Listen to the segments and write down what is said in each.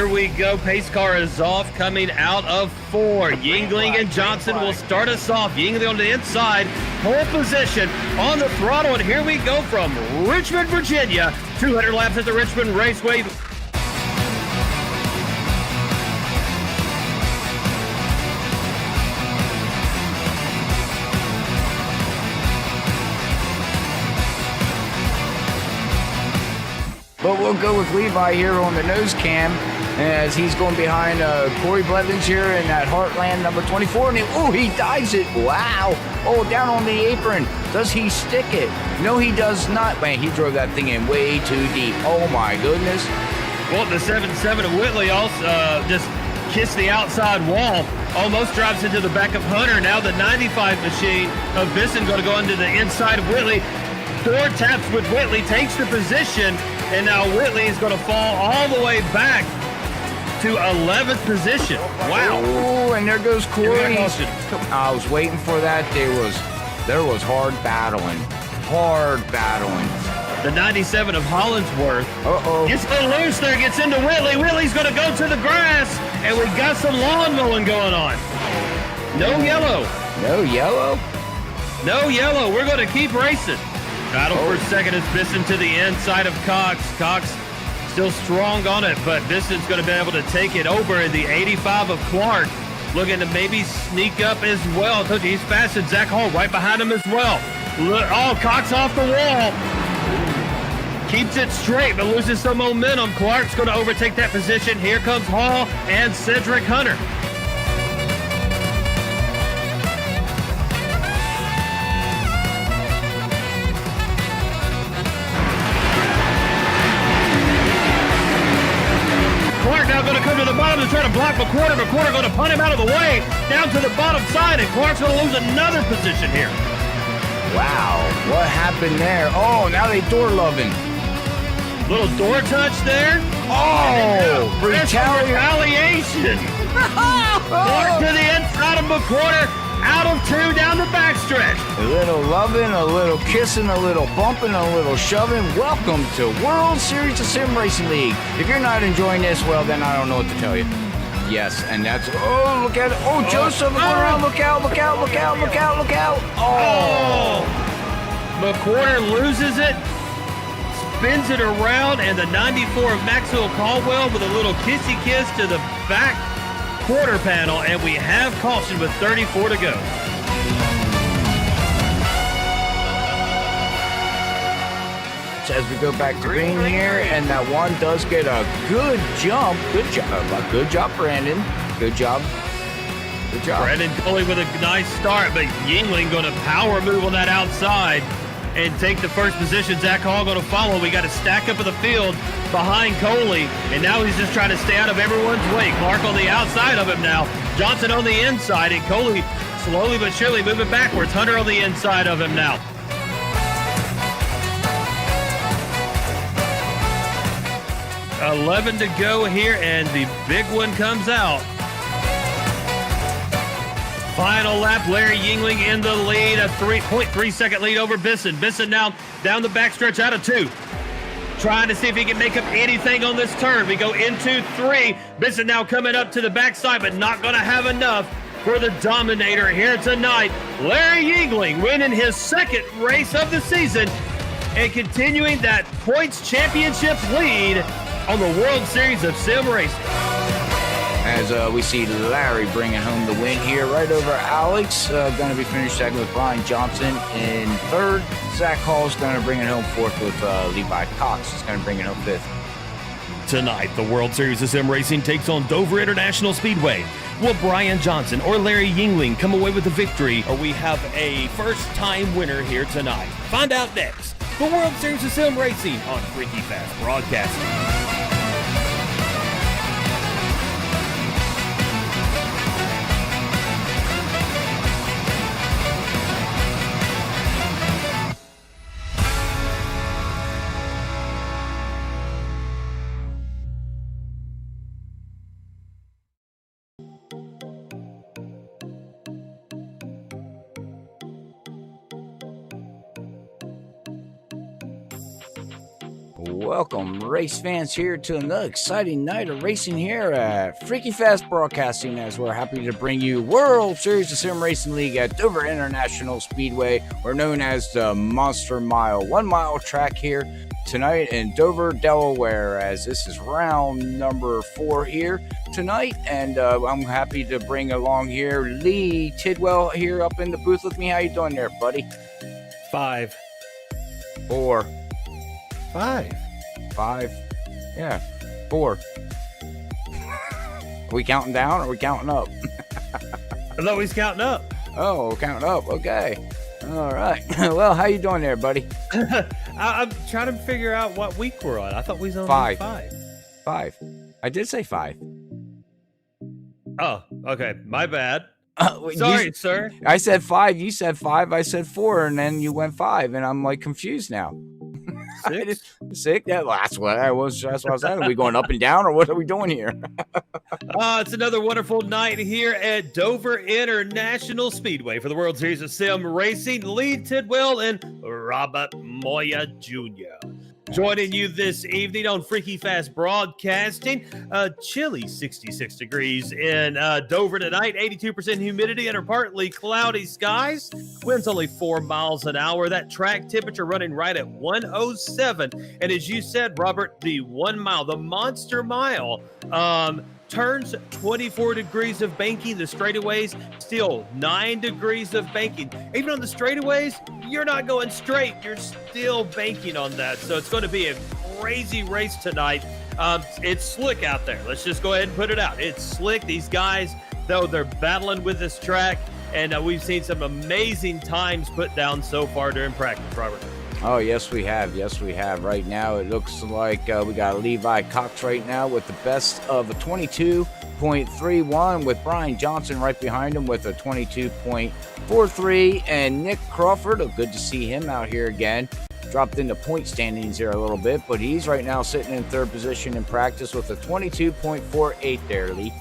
here we go. Pace car is off, coming out of 4. Yingling and Johnson will start us off. Yingling on the inside, pole position on the throttle, and here we go from Richmond, Virginia. 200 laps at the Richmond Raceway. But we'll go with Levi here on the nose cam as he's going behind Corey Blevins here in that Heartland number 24. And he dives it. Wow. Oh, down on the apron. Does he stick it? No, he does not. Man, he drove that thing in way too deep. Oh, my goodness. Well, the 7-7 of Whitley also just kissed the outside wall. Almost drives into the back of Hunter. Now the 95 machine of Bisson going to go into the inside of Whitley. Door taps with Whitley, takes the position, and now Whitley is going to fall all the way back to 11th position. Wow. Oh, and there goes Corey. I was waiting for that. There was hard battling. The 97 of Hollinsworth gets a little loose there, gets into Whitley. Whitley's going to go to the grass, and we got some lawn mowing going on. No yellow. No yellow? No yellow. We're going to keep racing. Battle for second is Bisson to the inside of Cox. Cox still strong on it, but Bisson's going to be able to take it over in the 85 of Clark. Looking to maybe sneak up as well. I told you he's fast, and Zach Hall right behind him as well. Cox off the wall. Keeps it straight, but loses some momentum. Clark's going to overtake that position. Here comes Hall and Cedric Hunter. Now going to come to the bottom and try to block McQuarter. McQuarter going to punt him out of the way, down to the bottom side, and Clark's going to lose another position here. Wow, what happened there? Oh, now they door loving. Little door touch there. Oh, retaliation. Clark to the inside of McQuarter, out of 2 down the backstretch. A little loving, a little kissing, a little bumping, a little shoving. Welcome to World Series of Sim Racing League. If you're not enjoying this, well, then I don't know what to tell you. Yes, and that's, look at it. Oh, Joseph, going around, look out. Oh. McQuarter loses it, spins it around, and the 94 of Maxwell Caldwell with a little kissy kiss to the back quarter panel, and we have caution with 34 to go. So as we go back to green here, and that one does get a good jump. Good job, Brandon. Good job. Brandon Coley with a nice start, but Yingling going to power move on that outside and take the first position. Zach Hall going to follow. We got to stack up of the field behind Coley, and now he's just trying to stay out of everyone's way. Clark on the outside of him now. Johnson on the inside, and Coley slowly but surely moving backwards. Hunter on the inside of him now. $11 to go here, and the big one comes out. Final lap, Larry Yingling in the lead, a 3.3 second lead over Bisson. Bisson now down the backstretch out of 2. Trying to see if he can make up anything on this turn. We go into 3. Bisson now coming up to the backside, but not going to have enough for the dominator here tonight. Larry Yingling winning his second race of the season and continuing that points championship lead on the World Series of Sim Racing. As we see Larry bringing home the win here, right over Alex. Going to be finished second with Brian Johnson in third. Zach Hall's going to bring it home fourth with Levi Cox. He's going to bring it home fifth. Tonight, the World Series of Sim Racing takes on Dover International Speedway. Will Brian Johnson or Larry Yingling come away with the victory, or we have a first-time winner here tonight? Find out next. The World Series of Sim Racing on Freaky Fast Broadcasting. Welcome, race fans, here to another exciting night of racing here at Freaky Fast Broadcasting, as we're happy to bring you World Series of Sim Racing League at Dover International Speedway, or known as the Monster Mile. 1 mile track here tonight in Dover, Delaware, as this is round number 4 here tonight, and I'm happy to bring along here Lee Tidwell here up in the booth with me. How you doing there, buddy? 5. 4. 5. 5. Yeah. 4. Are we counting down or are we counting up? I thought we was counting up. Oh, counting up. Okay. All right. Well, how you doing there, buddy? I'm trying to figure out what week we're on. I thought we was on 5. 5. 5. I did say 5. Oh, okay. My bad. Sorry, sir. I said 5. You said 5. I said 4, and then you went 5, and I'm like confused now. 6? 6? Yeah, well, that's what I was. That's what I was saying. Are we going up and down, or what are we doing here? It's another wonderful night here at Dover International Speedway for the World Series of Sim Racing. Lee Tidwell and Robert Moya Jr. Joining you this evening on Freaky Fast Broadcasting. Chilly 66 degrees in Dover tonight, 82% humidity under partly cloudy skies. Winds only 4 miles an hour. That track temperature running right at 107. And as you said, Robert, the 1 mile, the Monster Mile, turns 24 degrees of banking. The straightaways still 9 degrees of banking. Even on the straightaways, you're not going straight. You're still banking on that. So it's going to be a crazy race tonight. It's slick out there. Let's just go ahead and put it out. It's slick. These guys, though, they're battling with this track. And we've seen some amazing times put down so far during practice, Robert. Oh, yes, we have. Yes, we have. Right now, it looks like we got Levi Cox right now with the best of a 22.31, with Brian Johnson right behind him with a 22.43, and Nick Crawford, good to see him out here again. Dropped into point standings here a little bit, but he's right now sitting in third position in practice with a 22.48 there, Lee.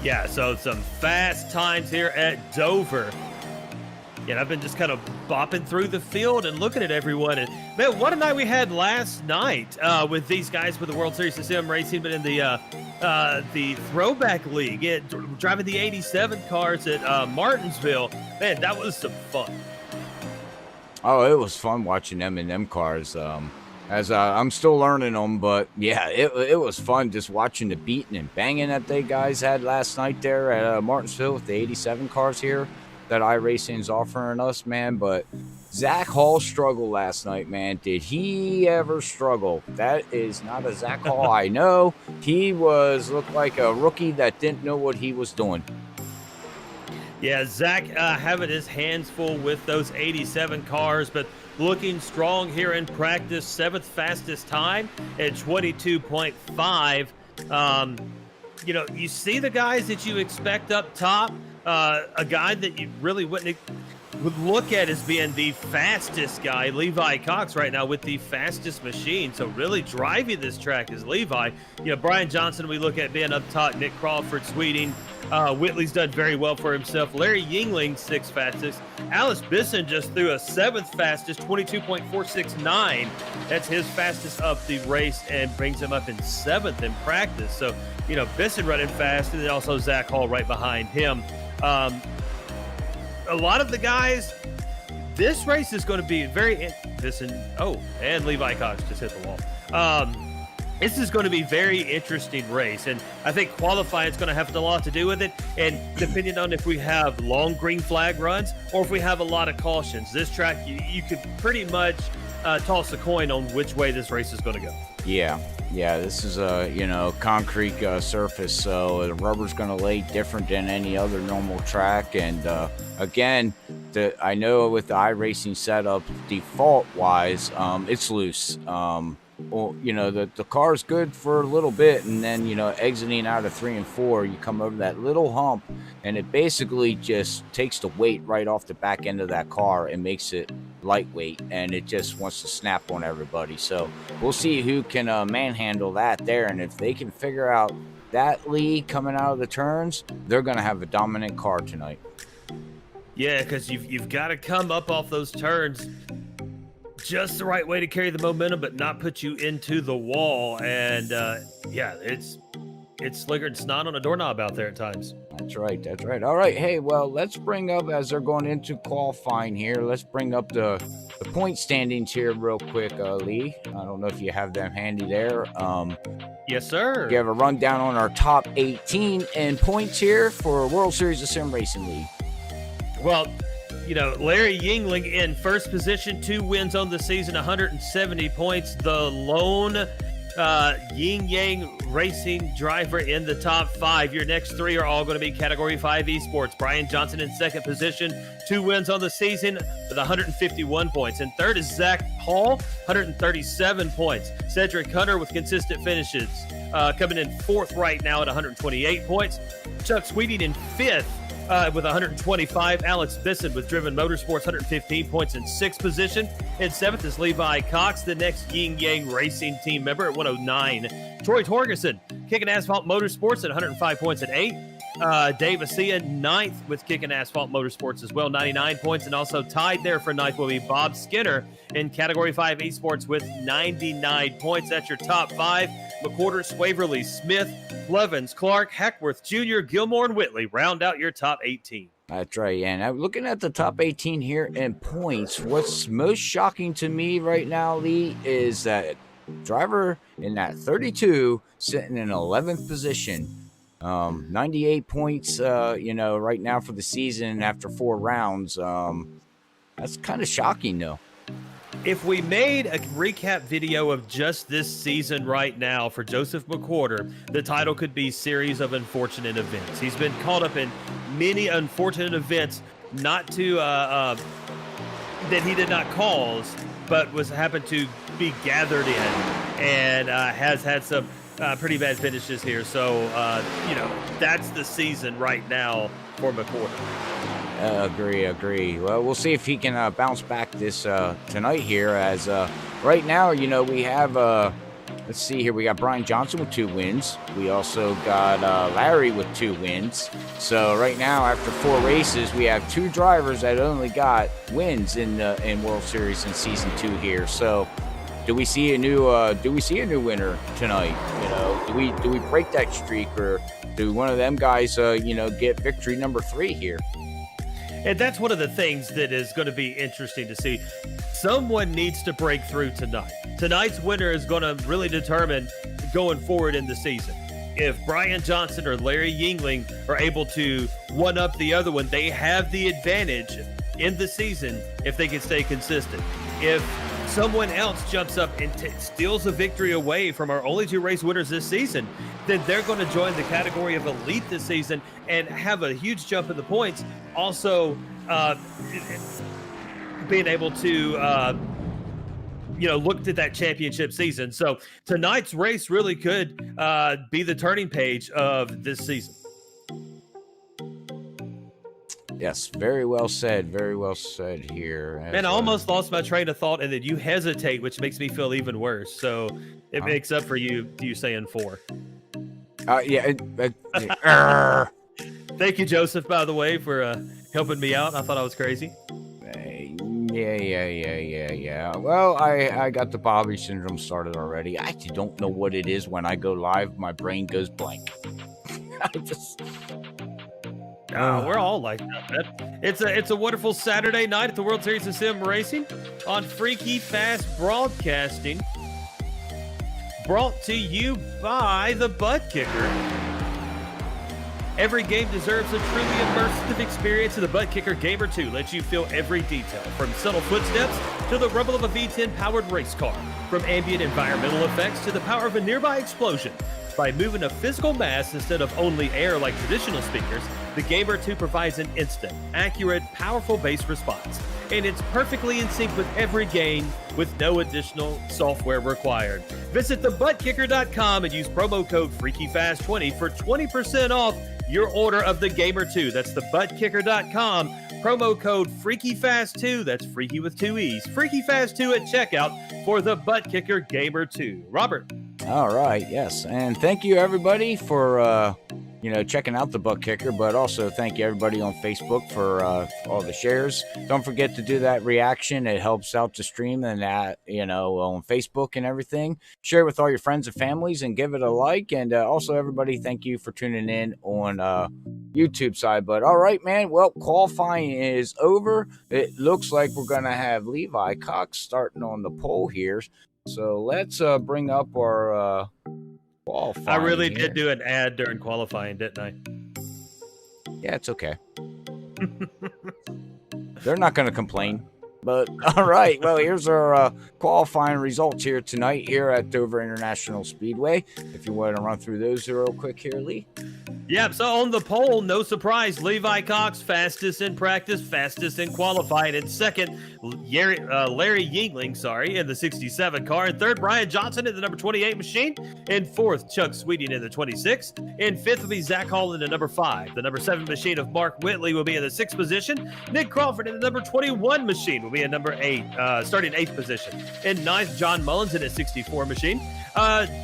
Yeah, so some fast times here at Dover. And I've been just kind of bopping through the field and looking at everyone. And man, what a night we had last night with these guys with the World Series of Sim Racing, but in the Throwback League, driving the 87 cars at Martinsville. Man, that was some fun. Oh, it was fun watching them in them cars. As I'm still learning them, but yeah, it was fun just watching the beating and banging that they guys had last night there at Martinsville with the 87 cars here that iRacing is offering us, man. But Zach Hall struggled last night, man. Did he ever struggle? That is not a Zach Hall I know. He looked like a rookie that didn't know what he was doing. Yeah, Zach having his hands full with those 87 cars, but looking strong here in practice. 7th fastest time at 22.5. You see the guys that you expect up top. A guy that you really would look at as being the fastest guy, Levi Cox, right now with the fastest machine. So really driving this track is Levi. Brian Johnson, we look at being up top. Nick Crawford, Sweeting. Whitley's done very well for himself. Larry Yingling, 6th fastest. Alice Bisson just threw a 7th fastest, 22.469. That's his fastest of the race and brings him up in 7th in practice. So, Bisson running fast, and then also Zach Hall right behind him. A lot of the guys, this race is going to be very and Levi Cox just hit the wall. This is going to be very interesting race, and I think qualifying is going to have a lot to do with it, and depending on if we have long green flag runs or if we have a lot of cautions. This track, you could pretty much toss a coin on which way this race is going to go. Yeah, this is a concrete surface, so the rubber's going to lay different than any other normal track. And again, I know with the iRacing setup, default wise, it's loose. Well, the car's good for a little bit, and then exiting out of 3 and 4, you come over that little hump, and it basically just takes the weight right off the back end of that car and makes it lightweight, and it just wants to snap on everybody. So we'll see who can manhandle that there, and if they can figure out that lead coming out of the turns, they're going to have a dominant car tonight. Yeah, because you've got to come up off those turns just the right way to carry the momentum, but not put you into the wall. And yeah, it's slicker and snot on a doorknob out there at times. That's right. That's right. All right. Hey, well, let's bring up, as they're going into qualifying here, let's bring up the point standings here real quick, Lee. I don't know if you have them handy there. Yes, sir. You have a rundown on our top 18 in points here for World Series of Sim Racing League. Well, you know, Larry Yingling in first position, 2 wins on the season, 170 points. The lone Yin Yang Racing driver in the top 5. Your next 3 are all going to be Category 5 esports. Brian Johnson in second position, 2 wins on the season with 151 points. And third is Zach Hall, 137 points. Cedric Hunter with consistent finishes, coming in fourth right now at 128 points. Chuck Sweeting in fifth with 125. Alex Bisson with Driven Motorsports, 115 points in sixth position. In seventh is Levi Cox, the next Yin Yang Racing team member at 109. Troy Torgerson, Kicking Asphalt Motorsports at 105 points at 8. Dave Asia, ninth with Kicking Asphalt Motorsports as well, 99 points. And also tied there for ninth will be Bob Skinner in Category 5 Esports with 99 points. That's your top 5. McWhorter, Swaverly, Smith, Blevins, Clark, Hackworth Jr., Gilmore, and Whitley round out your top 18. That's right. And I'm looking at the top 18 here in points. What's most shocking to me right now, Lee, is that driver in that 32 sitting in 11th position. 98 points, right now for the season after 4 rounds. That's kind of shocking, though. If we made a recap video of just this season right now for Joseph McWhorter, the title could be Series of Unfortunate Events. He's been caught up in many unfortunate events, not to that he did not cause, but happened to be gathered in, and has had some pretty bad finishes here. So, that's the season right now for McWhorter. Agree. Well, we'll see if he can bounce back this tonight here, as right now, we have, let's see here, we got Brian Johnson with 2 wins. We also got Larry with 2 wins. So right now, after 4 races, we have 2 drivers that only got wins in World Series in Season 2 here. So do we see a new winner tonight? Do we break that streak, or do one of them guys get victory number 3 here? And that's one of the things that is going to be interesting to see. Someone needs to break through tonight. Tonight's winner is going to really determine going forward in the season. If Brian Johnson or Larry Yingling are able to one-up the other one, they have the advantage in the season if they can stay consistent. If someone else jumps up and steals a victory away from our only 2 race winners this season, then they're going to join the category of elite this season and have a huge jump in the points. Also, being able to, look to that championship season. So tonight's race really could be the turning page of this season. Yes, very well said. Very well said here. Man, I almost lost my train of thought, and then you hesitate, which makes me feel even worse. So it makes up for you saying 4. Thank you, Joseph, by the way, for helping me out. I thought I was crazy. Yeah. Well, I got the Bobby syndrome started already. I actually don't know what it is. When I go live, my brain goes blank. We're all like that. It's a wonderful Saturday night at the World Series of Sim Racing on Freaky Fast Broadcasting. Brought to you by the ButtKicker. Every game deserves a truly immersive experience, and the ButtKicker Gamer2 lets you feel every detail, from subtle footsteps to the rumble of a V10 powered race car, from ambient environmental effects to the power of a nearby explosion. By moving a physical mass instead of only air like traditional speakers, the Gamer2 provides an instant, accurate, powerful bass response. And it's perfectly in sync with every game with no additional software required. Visit thebuttkicker.com and use promo code FreakyFast20 for 20% off your order of the Gamer2. That's thebuttkicker.com. Promo code FreakyFast2. That's freaky with 2 E's. FreakyFast2 at checkout for the ButtKicker Gamer2. Robert. All right, yes. And thank you, everybody, for checking out the Butt Kicker, but also thank you everybody on Facebook for all the shares. Don't forget to do that reaction. It helps out the stream and that, on Facebook and everything. Share it with all your friends and families and give it a like. And also everybody, thank you for tuning in on YouTube side. But all right, man. Well, qualifying is over. It looks like we're going to have Levi Cox starting on the pole here. So let's bring up our qualifying. I really did do an ad during qualifying, didn't I? Yeah, it's okay. They're not going to complain. But all right, well, here's our qualifying results here tonight here at Dover International Speedway. If you want to run through those real quick here, Lee. Yep, so on the pole, no surprise, Levi Cox, fastest in practice, fastest in qualifying. In second, Larry Yingling, in the 67 car. In third, Brian Johnson in the number 28 machine. In fourth, Chuck Sweeting in the 26. In fifth will be Zach Hall in the number 5. The number 7 machine of Mark Whitley will be in the 6th position. Nick Crawford in the number 21 machine will be in number 8, starting 8th position. In 9th, John Mullins in a 64 machine.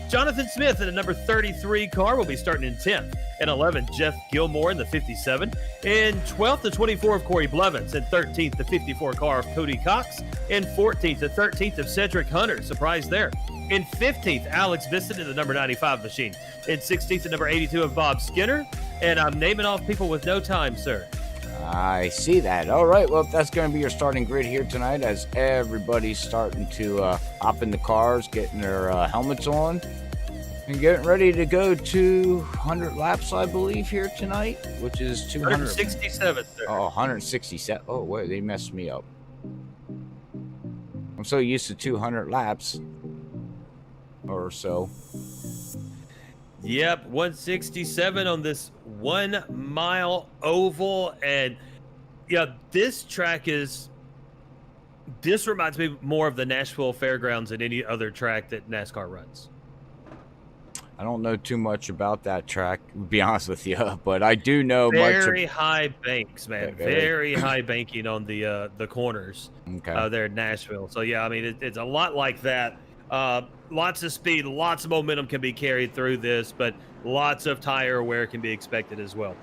Jonathan Smith in the number 33 car will be starting in 10th. In 11th, Jeff Gilmore in the 57. In 12th, the 24 of Corey Blevins. In 13th, the 54 car of Cody Cox. In 14th, the 13th of Cedric Hunter. Surprise there. In 15th, Alex Bisson in the number 95 machine. In 16th, the number 82 of Bob Skinner. And I'm naming off people with no time, sir. I see that. All right, well, that's going to be your starting grid here tonight as everybody's starting to hop in the cars, getting their helmets on, and getting ready to go 200 laps, I believe, here tonight, which is 167, sir. Oh, 167. Oh, wait, they messed me up. I'm so used to 200 laps or so. Yep, 167 on this 1 mile oval. And yeah, this reminds me more of the Nashville Fairgrounds than any other track that NASCAR runs. I don't know too much about that track, to be honest with you, but I do know very high banks, man. Very high banking on the corners there in Nashville. So yeah, I mean it's a lot like that. Lots of speed, lots of momentum can be carried through this, but lots of tire wear can be expected as well.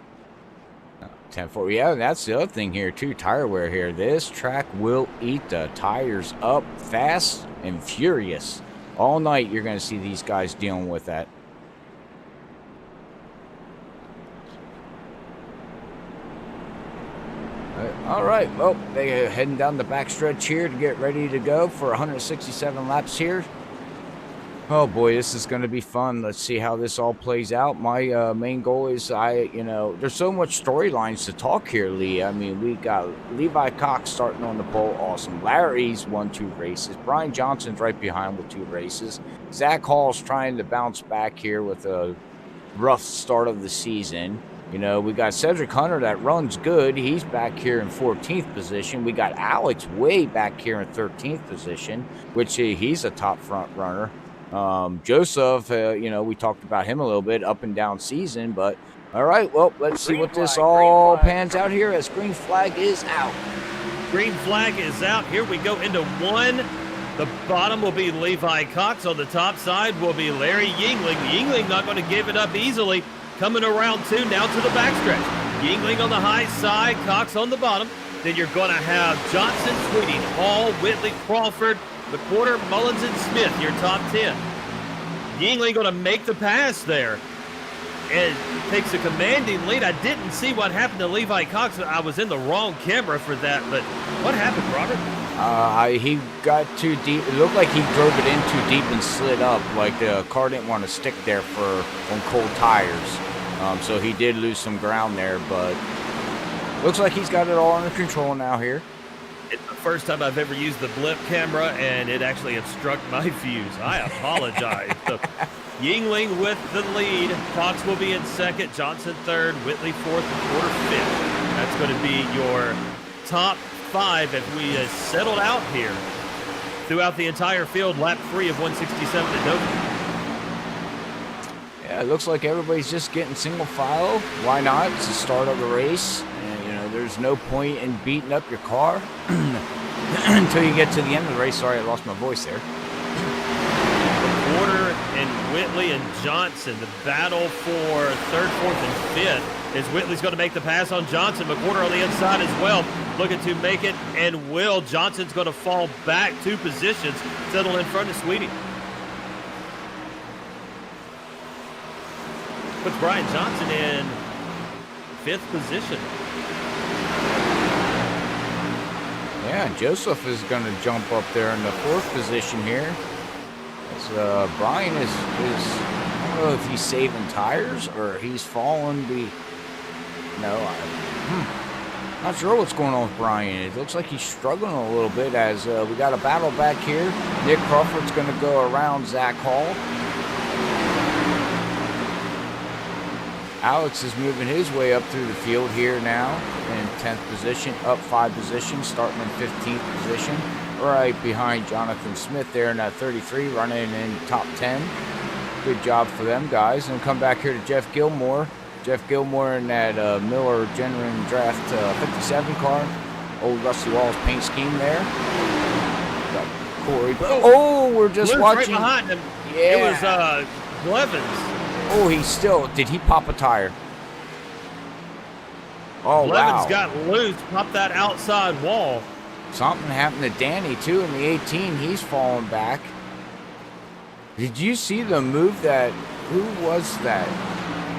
10-4. Yeah, that's the other thing here too. Tire wear here. This track will eat the tires up fast and furious. All night you're going to see these guys dealing with that. All right, well, they're heading down the backstretch here to get ready to go for 167 laps here. Oh boy, this is going to be fun. Let's see how this all plays out. My main goal is there's so much storylines to talk here, Lee. I mean, we got Levi Cox starting on the pole. Awesome. Larry's won 2 races. Brian Johnson's right behind with 2 races. Zach Hall's trying to bounce back here with a rough start of the season. We got Cedric Hunter that runs good. He's back here in 14th position. We got Alex way back here in 13th position, which he's a top front runner. Joseph, we talked about him a little bit, up and down season, but all right, well, let's see what this all pans out here as green flag is out. Green flag is out. Here we go into 1. The bottom will be Levi Cox. On the top side will be Larry Yingling. Yingling not going to give it up easily. Coming around 2 now to the backstretch. Yingling on the high side, Cox on the bottom. Then you're going to have Johnson, Sweeting, Hall, Whitley, Crawford, McWhorter, Mullins, and Smith, your top 10. Yingling going to make the pass there and takes a commanding lead. I didn't see what happened to Levi Cox. I was in the wrong camera for that, but what happened, Robert? He got too deep. It looked like he drove it in too deep and slid up. Like the car didn't want to stick there on cold tires. So he did lose some ground there, but looks like he's got it all under control now here. It's the first time I've ever used the blip camera, and it actually obstructed my views. I apologize. So, Yingling with the lead. Cox will be in second, Johnson third, Whitley fourth, and Porter fifth. That's going to be your top 5 if we settled out here throughout the entire field, lap 3 of 167 at Dover. Yeah, it looks like everybody's just getting single file. Why not? It's the start of the race. And, there's no point in beating up your car until you get to the end of the race. Sorry, I lost my voice there. Porter and Whitley and Johnson. The battle for 3rd, 4th, and 5th is Whitley's going to make the pass on Johnson. McWhorter on the inside as well, looking to make it, and will. Johnson's going to fall back 2 positions, settle in front of Sweetie. Puts Brian Johnson in 5th position. Yeah, Joseph is going to jump up there in the 4th position here. As Brian is I don't know if he's saving tires or he's falling. Not sure what's going on with Brian. It looks like he's struggling a little bit as we got a battle back here. Nick Crawford's going to go around Zach Hall. Alex is moving his way up through the field here now in 10th position, up 5 positions, starting in 15th position, right behind Jonathan Smith there in that 33, running in top 10. Good job for them guys. And come back here to Jeff Gilmore. Jeff Gilmore in that Miller Genuine Draft 57 car. Old Rusty Wallace paint scheme there. Got Corey. Oh, we're just watching. Right behind him. Yeah. It was Blevins. Oh, did he pop a tire? Oh, Blevins wow. got loose, popped that outside wall. Something happened to Danny, too, in the 18. He's falling back. Did you see the move that, who was that?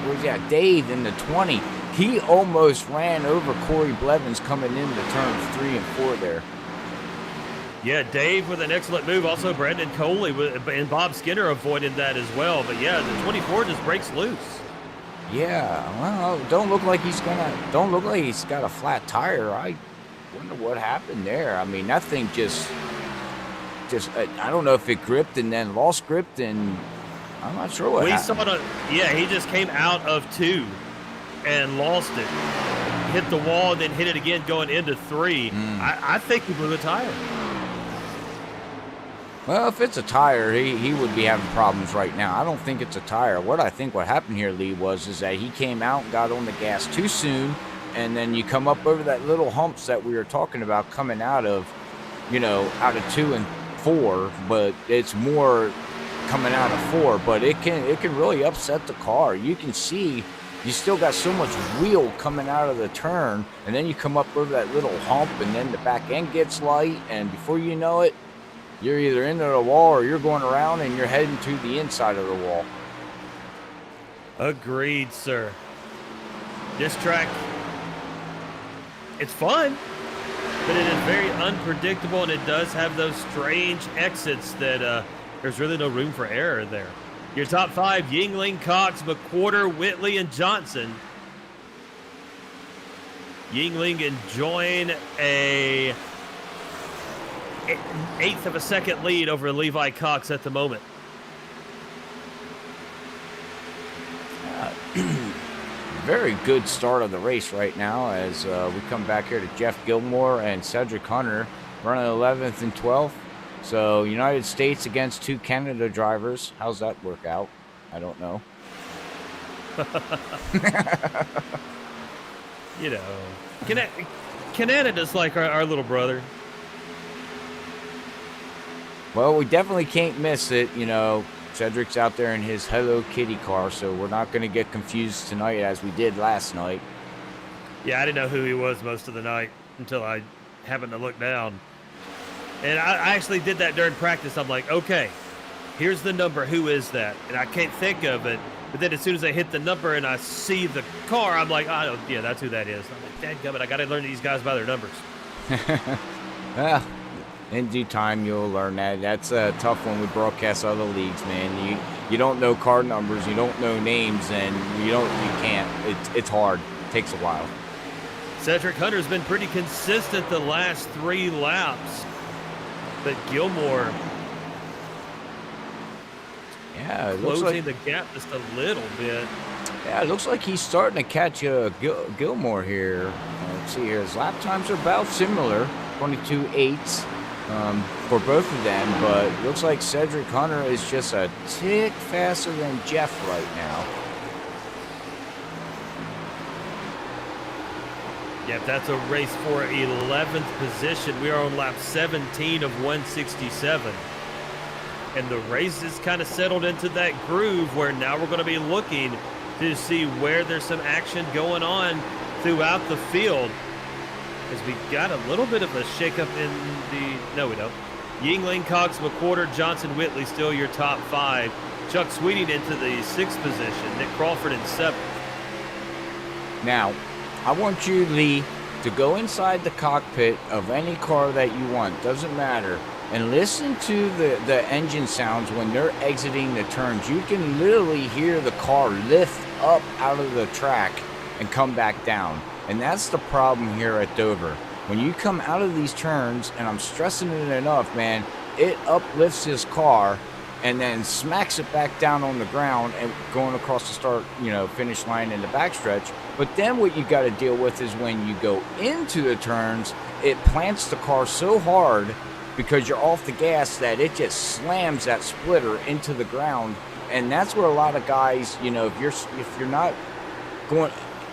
Was that Dave in the 20? He almost ran over Corey Blevins coming into turns 3 and 4 there. Yeah, Dave with an excellent move. Also, Brandon Coley and Bob Skinner avoided that as well. But yeah, the 24 just breaks loose. Yeah, well, don't look like he's got a flat tire. I wonder what happened there. I mean, that thing just I don't know if it gripped and then lost grip, and I'm not sure what happened. He just came out of 2 and lost it. Hit the wall, then hit it again going into 3. I think he blew a tire. Well, if it's a tire, he would be having problems right now. I don't think it's a tire. What happened here, Lee, is that he came out and got on the gas too soon, and then you come up over that little humps that we were talking about coming out of 2 and 4, but it's more coming out of 4, but it can really upset the car. You can see you still got so much wheel coming out of the turn, and then you come up over that little hump, and then the back end gets light, and before you know it, you're either into the wall or you're going around and you're heading to the inside of the wall. Agreed, sir. This track, it's fun, but it is very unpredictable, and it does have those strange exits that there's really no room for error there. Your top 5, Yingling, Cox, McWhorter, Whitley, and Johnson. Yingling enjoying a 1/8 of a second lead over Levi Cox at the moment. Very good start of the race right now as we come back here to Jeff Gilmore and Cedric Hunter running 11th and 12th. So United States against 2 Canada drivers. How's that work out? I don't know. Canada's like our little brother. Well, we definitely can't miss it. Cedric's out there in his Hello Kitty car, so we're not going to get confused tonight as we did last night. Yeah, I didn't know who he was most of the night until I happened to look down. And I actually did that during practice. I'm like, okay, here's the number. Who is that? And I can't think of it. But then as soon as I hit the number and I see the car, I'm like, oh, yeah, that's who that is. I'm like, dadgummit, I got to learn these guys by their numbers. Well, in due time, you'll learn that. That's a tough one. We broadcast other leagues, man. You don't know car numbers, you don't know names, and you can't. It's hard. It takes a while. Cedric Hunter's been pretty consistent the last 3 laps, but Gilmore, it closing looks like the gap just a little bit. Yeah, it looks like he's starting to catch Gilmore here. Let's see here. His lap times are about similar, 22.8. For both of them, but it looks like Cedric Hunter is just a tick faster than Jeff right now. Yep, that's a race for 11th position. We are on lap 17 of 167. And the race is kind of settled into that groove where now we're going to be looking to see where there's some action going on throughout the field. As we got a little bit of a shakeup in the, no we don't. Yingling, Cox, McWhorter, Johnson, Whitley still your top 5. Chuck Sweeting into the 6th position. Nick Crawford in 7th. Now, I want you, Lee, to go inside the cockpit of any car that you want. Doesn't matter. And listen to the engine sounds when they're exiting the turns. You can literally hear the car lift up out of the track and come back down. And that's the problem here at Dover. When you come out of these turns, and I'm stressing it enough, man, it uplifts his car and then smacks it back down on the ground and going across the start, finish line in the backstretch. But then what you got to deal with is when you go into the turns, it plants the car so hard because you're off the gas that it just slams that splitter into the ground. And that's where a lot of guys, if you're not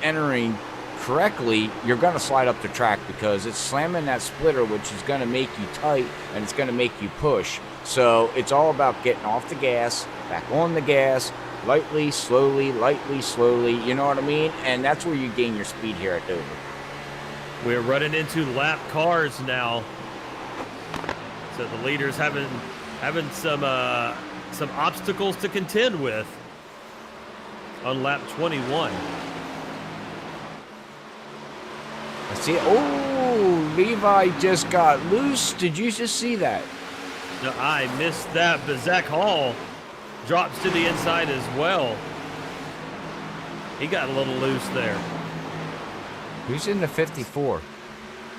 entering correctly, you're going to slide up the track because it's slamming that splitter, which is going to make you tight and it's going to make you push. So it's all about getting off the gas, back on the gas, lightly, slowly, you know what I mean? And that's where you gain your speed here at Dover. We're running into lap cars now. So the leaders having some obstacles to contend with on lap 21. Let's see. Oh, Levi just got loose. Did you just see that? No, I missed that, but Zach Hall drops to the inside as well. He got a little loose there. Who's in the 54?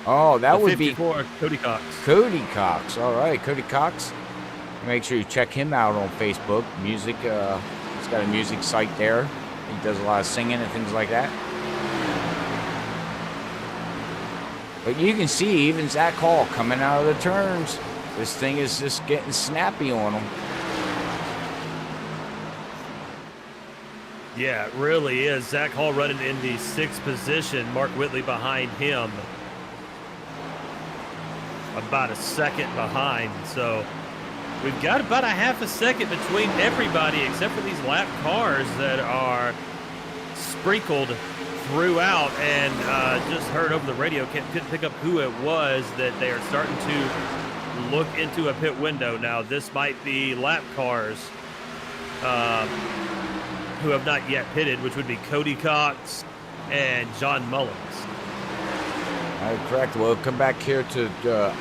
Oh, that would be 54, Cody Cox. Cody Cox. All right, Cody Cox. Make sure you check him out on Facebook. Music, he's got a music site there. He does a lot of singing and things like that. But you can see even Zach Hall coming out of the turns. This thing is just getting snappy on him. Yeah, it really is. Zach Hall running in the 6th position. Mark Whitley behind him. About a second behind. So we've got about a half a second between everybody except for these lap cars that are sprinkled throughout. And just heard over the radio, couldn't pick up who it was, that they are starting to look into a pit window. Now this might be lap cars who have not yet pitted, which would be Cody Cox and John Mullins. All right, correct. We'll come back here to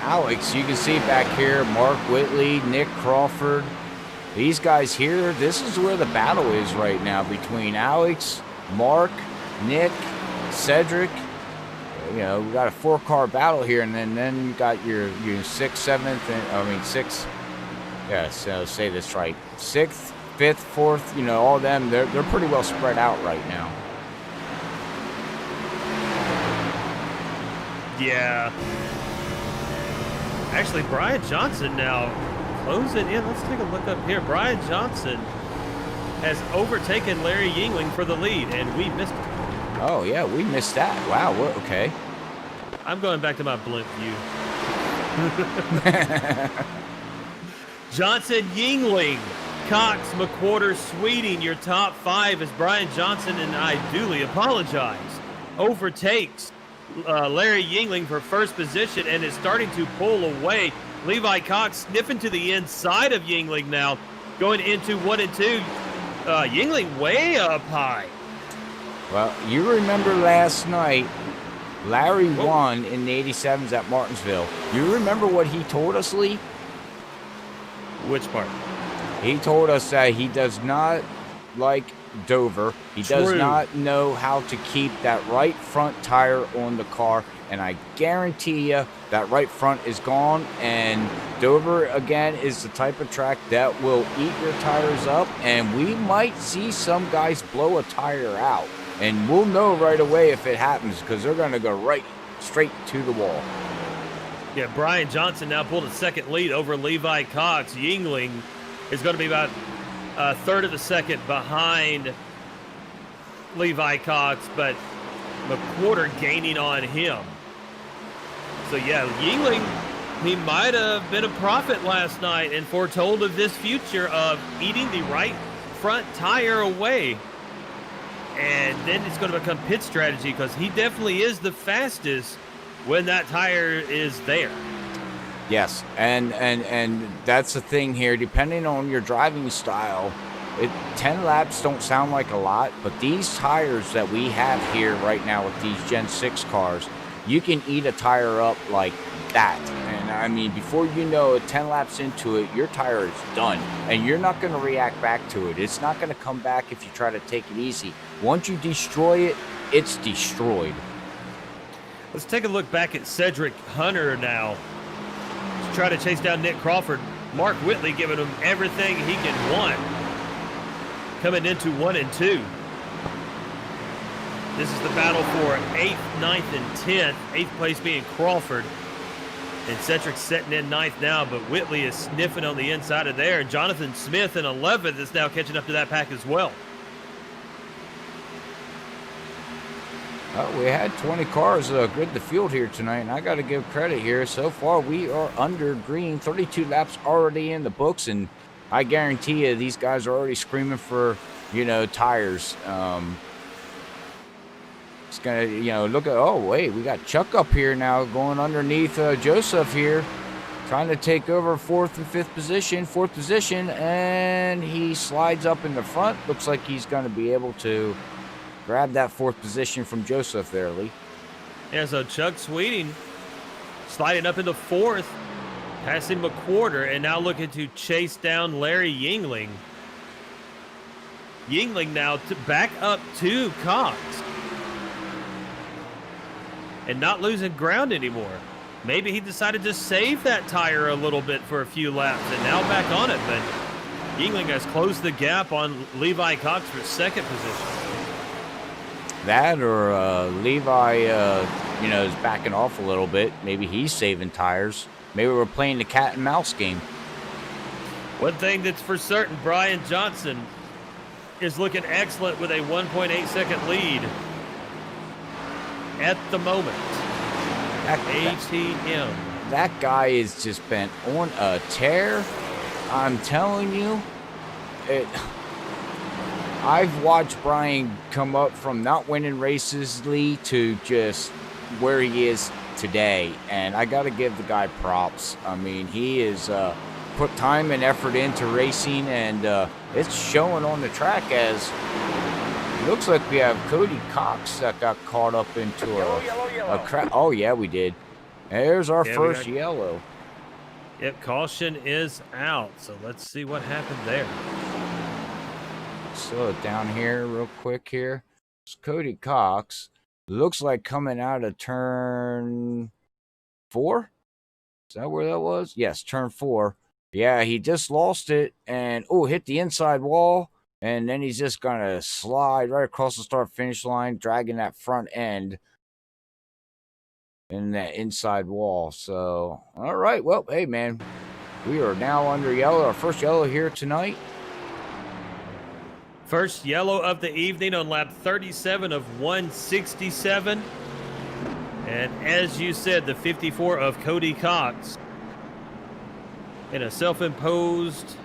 Alex. You can see back here Mark Whitley, Nick Crawford. These guys here, this is where the battle is right now between Alex, Mark, Nick, Cedric. We got a 4-car battle here, and then you got your 6th, 7th, 6th. Yes, I'll say this right. 6th, 5th, 4th. All of them. They're pretty well spread out right now. Yeah. Actually, Brian Johnson now closing in. Let's take a look up here. Brian Johnson has overtaken Larry Yingling for the lead, and we missed it. Oh, yeah, we missed that. Wow, okay. I'm going back to my blimp view. Johnson, Yingling, Cox, McWhorter, Sweeting, your top 5 as Brian Johnson, and I duly apologize, overtakes Larry Yingling for first position and is starting to pull away. Levi Cox sniffing to the inside of Yingling now, going into 1 and 2. Yingling way up high. Well, you remember last night, Larry won in the 87s at Martinsville. You remember what he told us, Lee? Which part? He told us that he does not like Dover. He does not know how to keep that right front tire on the car, and I guarantee you that right front is gone. And Dover again is the type of track that will eat your tires up, and we might see some guys blow a tire out, and we'll know right away if it happens because they're going to go right straight to the wall. Yeah, Brian Johnson now pulled a second lead over Levi Cox. Yingling is going to be about a third of a second behind Levi Cox, but McWhorter gaining on him. So yeah, Yingling He might have been a prophet last night and foretold of this future of eating the right front tire away. And then it's going to become pit strategy because he definitely is the fastest when that tire is there. Yes, and that's the thing here. Depending on your driving style, 10 laps don't sound like a lot, but these tires that we have here right now with these Gen 6 cars, you can eat a tire up like that. And I mean, before you know it, 10 laps into it, your tire is done, and you're not going to react back to it. It's not going to come back if you try to take it easy. Once you destroy it, it's destroyed. Let's take a look back at Cedric Hunter now. Let's try to chase down Nick Crawford. Mark Whitley giving him everything he can want. Coming into 1 and 2. This is the battle for 8th, 9th, and 10th. 8th place being Crawford. And Cedric setting in 9th now, but Whitley is sniffing on the inside of there. And Jonathan Smith in 11th is now catching up to that pack as well. We had 20 cars grid the field here tonight, and I got to give credit here. So far, we are under green. 32 laps already in the books, and I guarantee you these guys are already screaming for, tires. It's going to, look at, oh, wait, we got Chuck up here now going underneath Joseph here, trying to take over 4th and 5th position, 4th position, and he slides up in the front. Looks like he's going to be able to grab that 4th position from Joseph there, Lee. Yeah, so Chuck Sweeting sliding up into 4th, passing McQuarter, and now looking to chase down Larry Yingling. Yingling now back up to Cox. And not losing ground anymore. Maybe he decided to save that tire a little bit for a few laps and now back on it, but Yingling has closed the gap on Levi Cox for 2nd position. That or Levi, is backing off a little bit. Maybe he's saving tires. Maybe we're playing the cat and mouse game. One thing that's for certain, Brian Johnson is looking excellent with a 1.8 second lead at the moment. ATM. That guy has just been on a tear. I'm telling you, I've watched Brian come up from not winning races, Lee, to just where he is today, and I got to give the guy props. I mean, he is put time and effort into racing, and it's showing on the track as it looks like we have Cody Cox that got caught up into a crap. Oh, yeah, we did. There's our first yellow. Yep, caution is out, so let's see what happened there. Slow it down here real quick here. It's Cody Cox. Looks like coming out of turn 4. Is that where that was? Yes, turn 4. Yeah, he just lost it and, hit the inside wall. And then he's just going to slide right across the start-finish line, dragging that front end in that inside wall. So, all right. Well, hey, man, we are now under yellow. Our first yellow here tonight. First yellow of the evening on lap 37 of 167. And as you said, the 54 of Cody Cox. In a self-imposed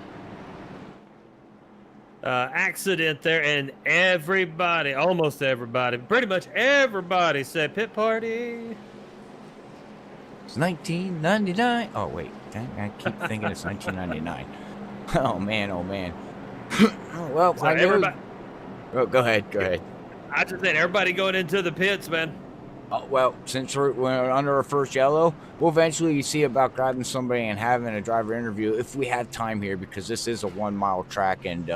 accident there, and everybody, almost everybody, pretty much everybody said pit party. It's 1999. Oh, wait. Dang, I keep thinking it's 1999. Oh, man. Well, So I know. everybody, Oh, go ahead. I just said everybody going into the pits, man. Oh, well, since we're under our first yellow, we'll eventually see about grabbing somebody and having a driver interview if we had time here, because this is a 1-mile track and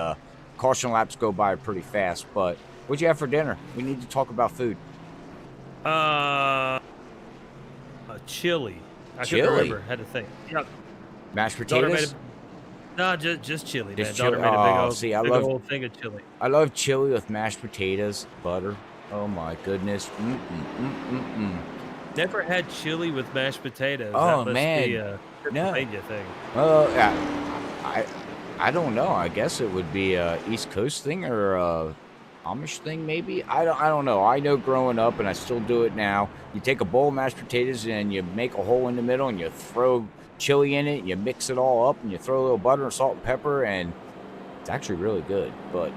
caution laps go by pretty fast. But what'd you have for dinner? We need to talk about food. Chili. I Chili? couldn't remember. Had to think. Yep. Mashed Daughter made potatoes? No, just chili, man. Just Daughter chili? made a Oh, big old thing of chili. I love chili with mashed potatoes, butter. Oh, my goodness. Never had chili with mashed potatoes. Oh, that must man. be a Pennsylvania thing. Well, yeah, I don't know. I guess it would be a East Coast thing or Amish thing, maybe. I don't know. I know growing up, and I still do it now. You take a bowl of mashed potatoes and you make a hole in the middle, and you throw chili in it, and you mix it all up, and you throw a little butter, salt, and pepper, and it's actually really good. But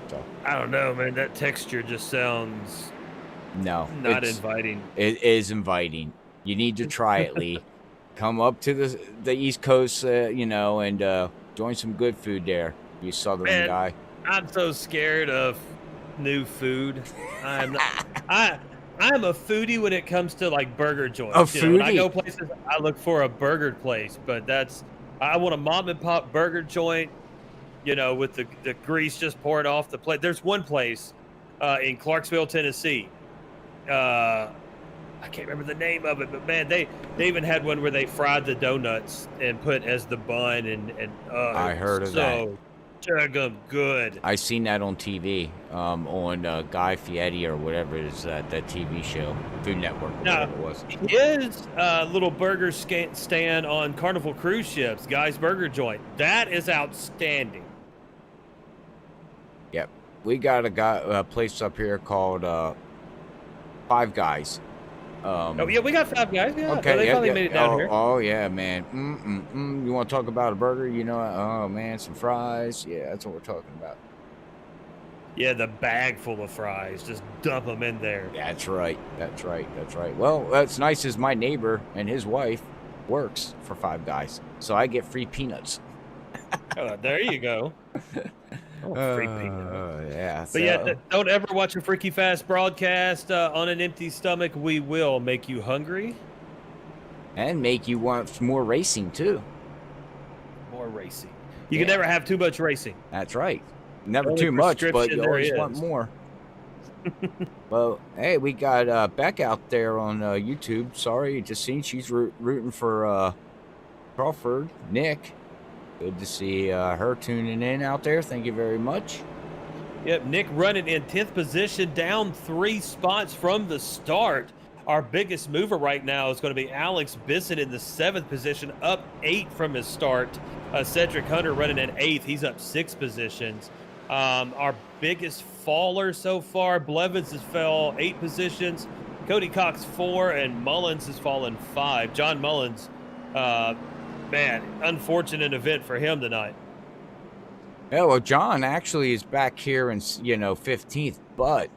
so I don't know, man. That texture just sounds no, not inviting. It is inviting. You need to try it, Lee. Come up to the East Coast, you know, and join some good food there. You Southern guy. I'm so scared of new food. I'm a foodie when it comes to like burger joints. A foodie? When I go places, I look for a burger place, but I want a mom and pop burger joint, you know, with the grease just poured off the plate. There's one place in Clarksville, Tennessee. I can't remember the name of it, but man, they even had one where they fried the donuts and put as the bun, and I heard of that. So good. I seen that on TV, on Guy Fieri or whatever it is, that TV show, Food Network, whatever it was. His little burger stand on Carnival cruise ships, Guy's Burger Joint, that is outstanding. Yep, we got a place up here called Five Guys. Oh yeah, we got Five Guys. Yeah, okay, they finally made it down here. Oh yeah, man. You want to talk about a burger? You know, oh man, some fries. Yeah, that's what we're talking about. Yeah, the bag full of fries. Just dump them in there. That's right. Well, that's nice as my neighbor and his wife works for Five Guys, so I get free peanuts. Oh, there you go. Free peanut. Yeah. But yeah, don't ever watch a Freaky Fast broadcast on an empty stomach. We will make you hungry. And make you want more racing, too. More racing. You can never have too much racing. That's right. Never too much, but you always want more. Well, hey, we got Beck out there on YouTube. Sorry, just seen she's rooting for Crawford, Nick. Good to see her tuning in out there. Thank you very much. Yep, Nick running in 10th position, down 3 spots from the start. Our biggest mover right now is going to be Alex Bisson in the 7th position, up 8 from his start. Cedric Hunter running in 8th. He's up 6 positions. Our biggest faller so far, Blevins has fell 8 positions. Cody Cox 4, and Mullins has fallen 5. John Mullins, man, unfortunate event for him tonight. Yeah, well, John actually is back here in, 15th, but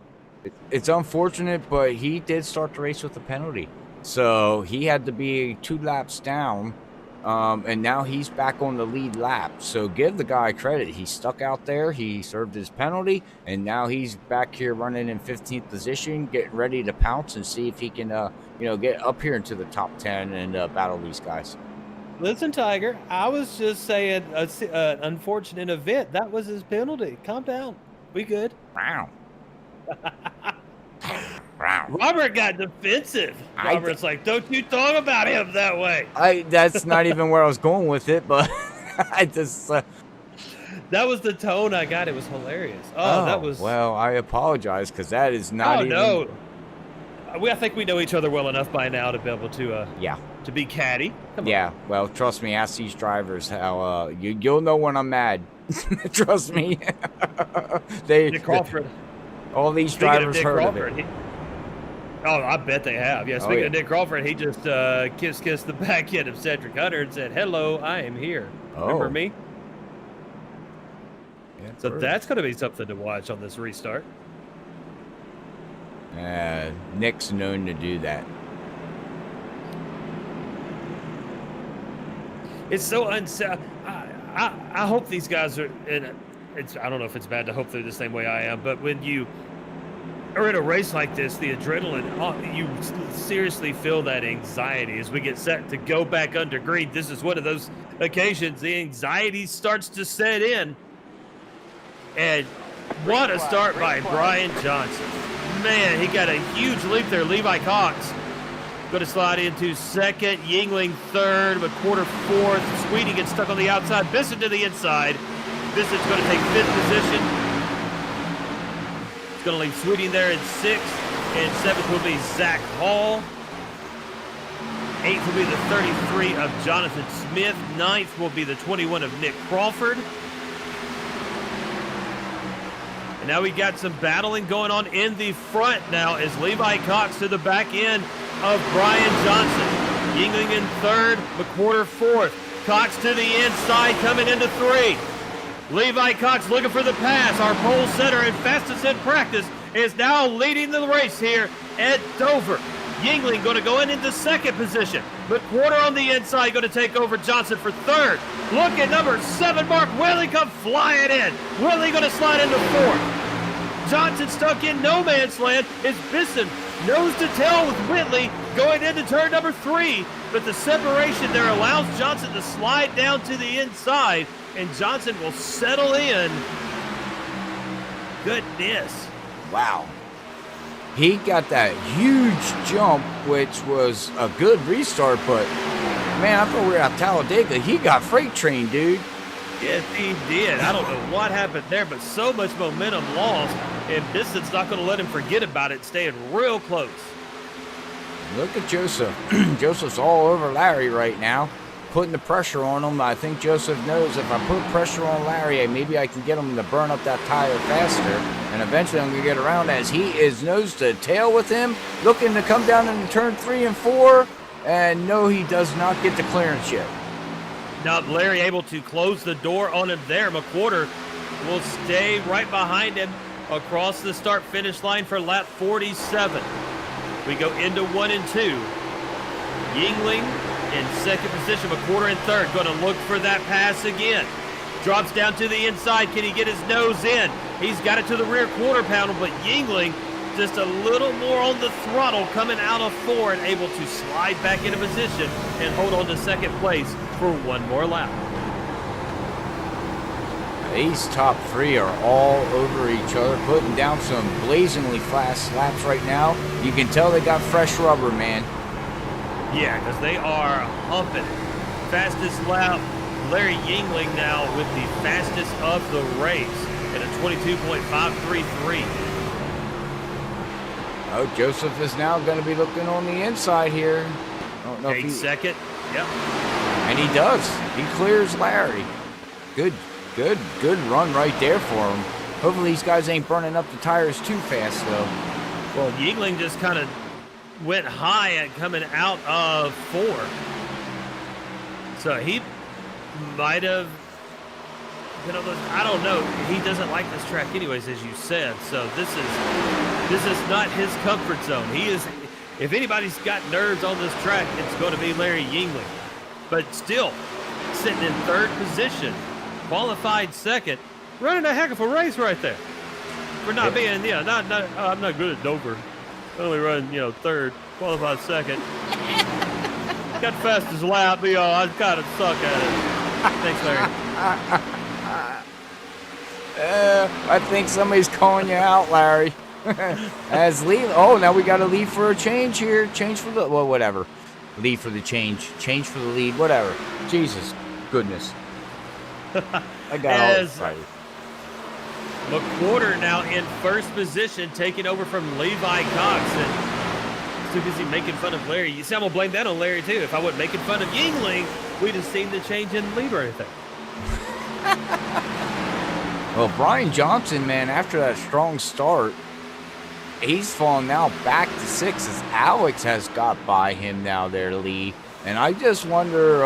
it's unfortunate, but he did start the race with a penalty. So he had to be 2 laps down, and now he's back on the lead lap. So give the guy credit. He stuck out there, he served his penalty, and now he's back here running in 15th position, getting ready to pounce and see if he can, get up here into the top 10 and battle these guys. Listen, Tiger, I was just saying an unfortunate event. That was his penalty. Calm down. We good. Wow. Robert got defensive. Robert's like, don't you talk about him that way. That's not even where I was going with it, but I just... That was the tone I got. It was hilarious. That was... Well, I apologize, because that is not even... No. I think we know each other well enough by now to be able to... to be catty. Come on. Well, trust me, ask these drivers how you'll know when I'm mad. Trust me. Nick Crawford. All these drivers heard of it. I bet they have. Yeah, speaking of Nick Crawford, he just kissed the back end of Cedric Hunter and said, "Hello, I am here." Remember me? Yeah, so that's going to be something to watch on this restart. Nick's known to do that. It's so unsafe. I hope these guys are in. I don't know if it's bad to hope they're the same way I am, but when you are in a race like this, the adrenaline, you seriously feel that anxiety as we get set to go back under green. This is one of those occasions the anxiety starts to set in. And what a start by Brian Johnson. Man, he got a huge leap there. Levi Cox going to slide into 2nd. Yingling 3rd. McWhorter 4th. Sweetie gets stuck on the outside. Bisson to the inside. Bisson's going to take 5th position. It's going to leave Sweetie there in 6th. And 7th will be Zach Hall. 8th will be the 33 of Jonathan Smith. 9th will be the 21 of Nick Crawford. Now we got some battling going on in the front now as Levi Cox to the back end of Brian Johnson. Yingling in third, McWhorter fourth. Cox to the inside coming into 3. Levi Cox looking for the pass. Our pole setter and fastest in practice is now leading the race here at Dover. Yingling going to go into second position. McWhorter on the inside going to take over Johnson for third. Look at number 7, Mark Willie come flying in. Willie going to slide into 4th. Johnson stuck in no man's land as Bisson nose to tail with Whitley going into turn number 3. But the separation there allows Johnson to slide down to the inside, and Johnson will settle in. Goodness. Wow. He got that huge jump, which was a good restart, but man, I thought we were at Talladega. He got freight trained, dude. Yes, he did. I don't know what happened there, but so much momentum lost, and Bisson's not going to let him forget about it, staying real close. Look at Joseph. Joseph's all over Larry right now, putting the pressure on him. I think Joseph knows if I put pressure on Larry, maybe I can get him to burn up that tire faster, and eventually I'm going to get around as he is nose to tail with him, looking to come down into turn 3 and 4, and no, he does not get the clearance yet. Now Larry able to close the door on him there. McWhorter will stay right behind him across the start-finish line for lap 47. We go into 1 and 2. Yingling in second position, McWhorter in third. Going to look for that pass again. Drops down to the inside. Can he get his nose in? He's got it to the rear quarter panel, but Yingling just a little more on the throttle coming out of 4 and able to slide back into position and hold on to second place for one more lap. These top 3 are all over each other, putting down some blazingly fast laps right now. You can tell they got fresh rubber, man. Yeah, because they are humping it. Fastest lap, Larry Yingling now with the fastest of the race at a 22.533. Oh, Joseph is now going to be looking on the inside here. I don't know if he... second. Yep. And he does. He clears Larry. Good run right there for him. Hopefully these guys ain't burning up the tires too fast, though. Well, Yingling just kind of went high at coming out of 4. So he might have been on those, I don't know. He doesn't like this track anyways, as you said. So this is not his comfort zone. He is, if anybody's got nerves on this track, it's going to be Larry Yingling. But still, sitting in third position, qualified second, running a heck of a race right there. For not being, I'm not good at Dover. I only run, third, qualified second. Got fastest lap, but I kind of suck at it. Thanks, Larry. I think somebody's calling you out, Larry. As leave. Oh, now we got to leave for a change here. Change for the, well, whatever. Leave for the change. Change for the lead. Whatever. Jesus goodness. I got all excited. McWhorter now in first position, taking over from Levi Cox. And too busy making fun of Larry. You see, I'm going to blame that on Larry, too. If I wasn't making fun of Yingling, we'd have seen the change in lead or anything. Well, Brian Johnson, man, after that strong start, he's fallen now back to 6 as Alex has got by him now there, Lee. And I just wonder,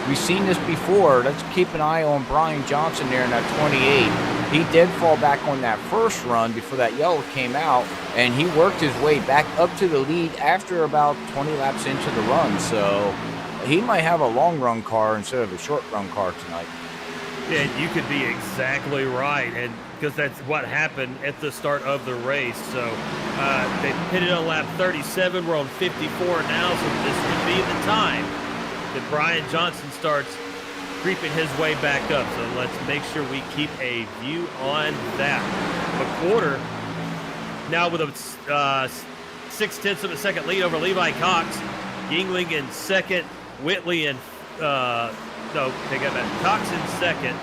we've seen this before. Let's keep an eye on Brian Johnson there in that 28. He did fall back on that first run before that yellow came out, and he worked his way back up to the lead after about 20 laps into the run. So he might have a long run car instead of a short run car tonight. Yeah, you could be exactly right, and because that's what happened at the start of the race. So they pitted on lap 37. We're on 54 now, so this could be the time that Brian Johnson starts creeping his way back up. So let's make sure we keep a view on that. McWhorter now with a 0.6 of a second lead over Levi Cox. Yingling in second, Whitley in Cox in second,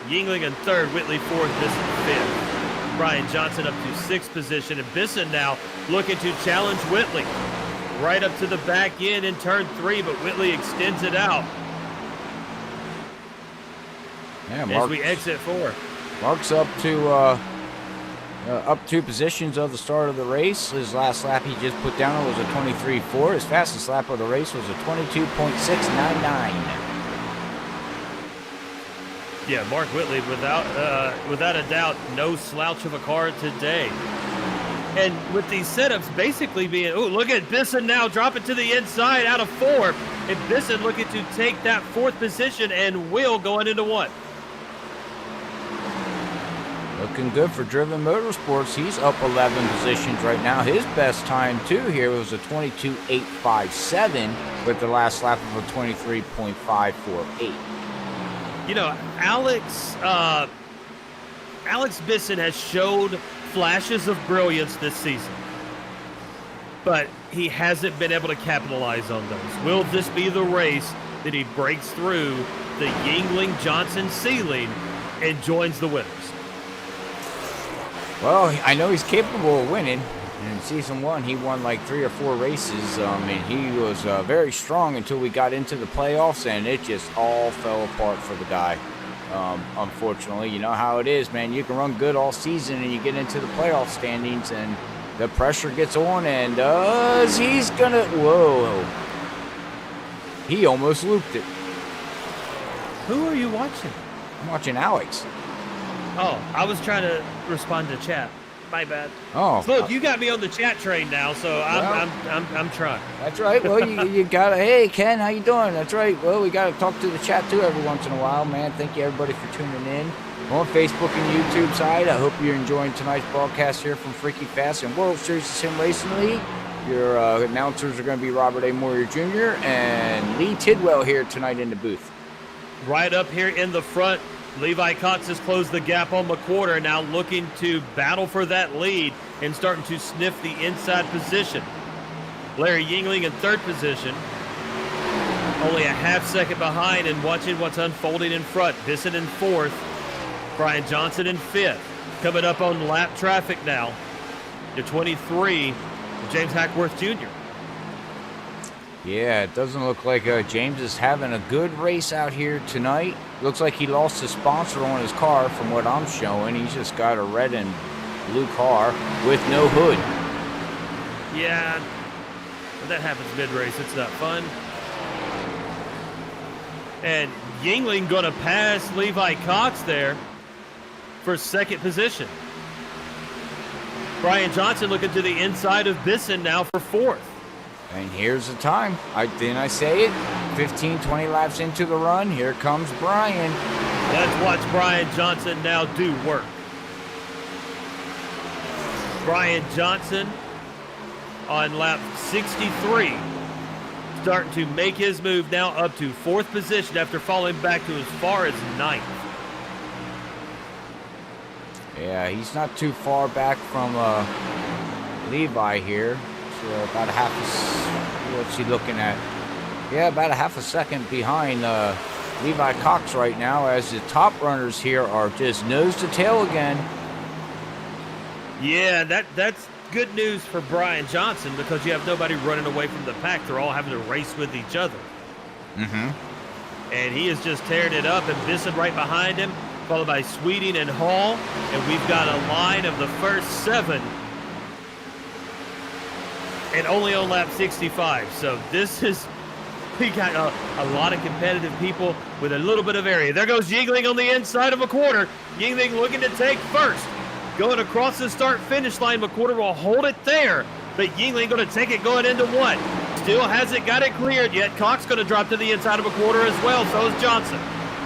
Yingling in third, Whitley fourth, Bisson fifth. Brian Johnson up to 6th position, and Bisson now looking to challenge Whitley. Right up to the back end in turn 3, but Whitley extends it out. Yeah, as we exit 4. Mark's up to up 2 positions of the start of the race. His last lap he just put down was a 23.4. His fastest lap of the race was a 22.699. Yeah, Mark Whitley, without a doubt, no slouch of a car today. And with these setups basically being, oh, look at Bisson now dropping to the inside out of 4. And Bisson looking to take that 4th position, and Will going into what? Looking good for Driven Motorsports. He's up 11 positions right now. His best time, too, here was a 22.857 with the last lap of a 23.548. You know, Alex Bisson has showed flashes of brilliance this season, but he hasn't been able to capitalize on those. Will this be the race that he breaks through the Yingling-Johnson ceiling and joins the winners? Well, I know he's capable of winning. In season 1, he won like 3 or 4 races, and he was very strong until we got into the playoffs, and it just all fell apart for the guy. Unfortunately, you know how it is, man. You can run good all season, and you get into the playoff standings, and the pressure gets on, and he's gonna, whoa. He almost looped it. Who are you watching? I'm watching Alex. Oh, I was trying to respond to chat. My bad. Oh, look, you got me on the chat train now, so I'm trying. That's right. Well, you gotta. Hey, Ken, how you doing? That's right. Well, we gotta talk to the chat too every once in a while, man. Thank you everybody for tuning in on Facebook and YouTube side. I hope you're enjoying tonight's broadcast here from Freaky Fast and World Series of Sim Racing League. Your announcers are going to be Robert A. Moyer Jr. and Lee Tidwell here tonight in the booth. Right up here in the front, Levi Cox has closed the gap on McWhorter, now looking to battle for that lead and starting to sniff the inside position. Larry Yingling in 3rd position, only a half-second behind and watching what's unfolding in front. Bisson in 4th, Brian Johnson in 5th. Coming up on lap traffic now, to 23, James Hackworth Jr. Yeah, it doesn't look like James is having a good race out here tonight. Looks like he lost his sponsor on his car from what I'm showing. He's just got a red and blue car with no hood. Yeah, when that happens mid-race, it's not fun. And Yingling going to pass Levi Cox there for 2nd position. Brian Johnson looking to the inside of Bisson now for 4th. And here's the time. Didn't I say it? 15, 20 laps into the run. Here comes Brian. Let's watch Brian Johnson now do work. Brian Johnson on lap 63. Starting to make his move now up to 4th position after falling back to as far as 9th. Yeah, he's not too far back from Levi here. So about a half what's he looking at? Yeah, about a half a second behind Levi Cox right now, as the top runners here are just nose to tail again. Yeah, that's good news for Brian Johnson, because you have nobody running away from the pack. They're all having to race with each other. Mm-hmm. And he is just tearing it up, and Bisson right behind him, followed by Sweeting and Hall. And we've got a line of the first 7. And only on lap 65. So this is, we got a lot of competitive people with a little bit of area. There goes Yingling on the inside of McWhorter. Yingling looking to take first. Going across the start-finish line. McWhorter will hold it there. But Yingling going to take it going into what? Still hasn't got it cleared yet. Cox going to drop to the inside of McWhorter as well. So is Johnson.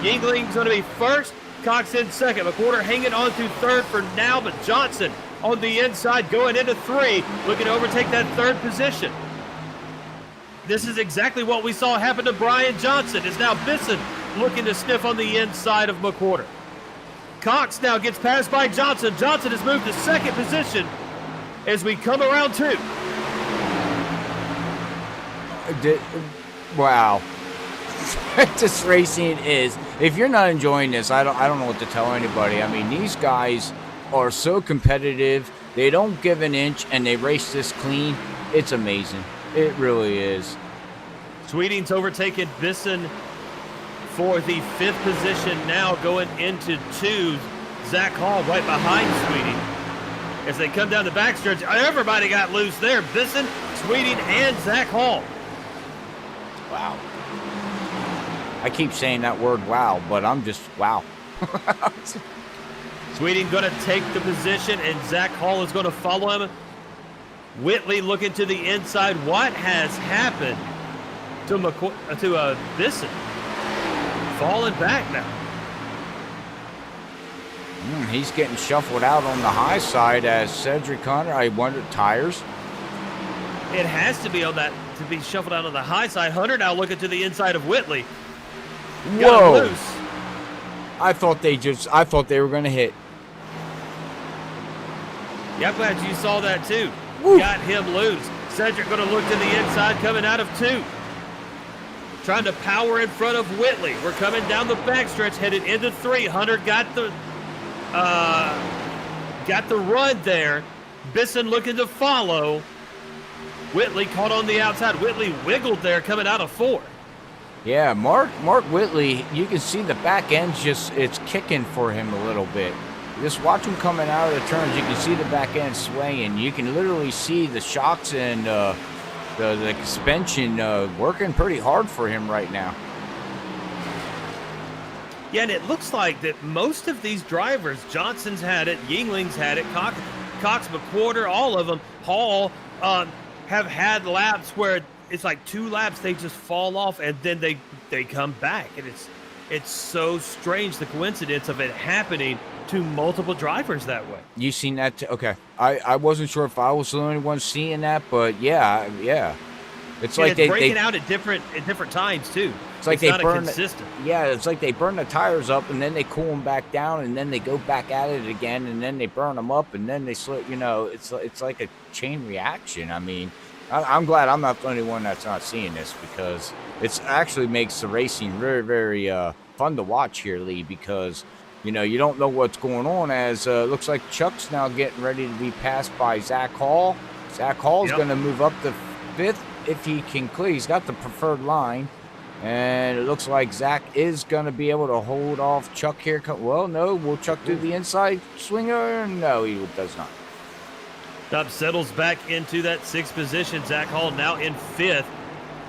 Yingling's going to be first. Cox in 2nd. McWhorter hanging on to 3rd for now. But Johnson on the inside going into 3, looking to overtake that 3rd position. This is exactly what we saw happen to Brian Johnson. Is now Bisson looking to sniff on the inside of McWhorter. Cox now gets passed by Johnson. Johnson has moved to 2nd position as we come around 2. Wow. This racing is, if you're not enjoying this, I don't know what to tell anybody. I mean, these guys are so competitive. They don't give an inch, and they race this clean. It's amazing. It really is. Sweeting's overtaken Bisson for the 5th position now, going into 2. Zach Hall right behind Sweeting. as they come down the backstretch. Everybody got loose there. Bisson, Sweeting, and Zach Hall. Wow. I keep saying that word wow, but I'm just wow. Sweeting going to take the position, and Zach Hall is going to follow him. Whitley looking to the inside. What has happened to Bisson? Falling back now. He's getting shuffled out on the high side as Cedric Hunter. I wonder, tires? It has to be on that, to be shuffled out on the high side. Hunter now looking to the inside of Whitley. Whoa. Got loose. I thought they were going to hit. Yeah, I'm glad you saw that too. Woo. Got him loose. Cedric going to look to the inside, coming out of 2. Trying to power in front of Whitley. We're coming down the backstretch, headed into 3. Hunter got the run there. Bisson looking to follow. Whitley caught on the outside. Whitley wiggled there, coming out of 4. Yeah, Mark Whitley, you can see the back end it's kicking for him a little bit. Just watch him coming out of the turns. You can see the back end swaying. You can literally see the shocks and the suspension working pretty hard for him right now. Yeah, and it looks like that most of these drivers, Johnson's had it, Yingling's had it, Cox McQuarter, all of them, Hall, have had laps where it's like 2 laps they just fall off and then they come back, and it's so strange, the coincidence of it happening to multiple drivers that way. You seen that too? Okay, I wasn't sure if I was the only one seeing that, but yeah, it's like it's breaking out at different times too. It's like it's they burn consistent. Yeah, it's like they burn the tires up and then they cool them back down and then they go back at it again and then they burn them up and then they slip. You know, it's like a chain reaction. I mean, I'm glad I'm not the only one that's not seeing this, because it actually makes the racing very, very fun to watch here, Lee, because you know you don't know what's going on. As looks like Chuck's now getting ready to be passed by Zach Hall. Zach Hall's going to move up to 5th if he can clear. He's got the preferred line. And it looks like Zach is going to be able to hold off Chuck here. Well, no. Will Chuck do the inside swinger? No, he does not. Up settles back into that 6th position. Zach Hall now in 5th.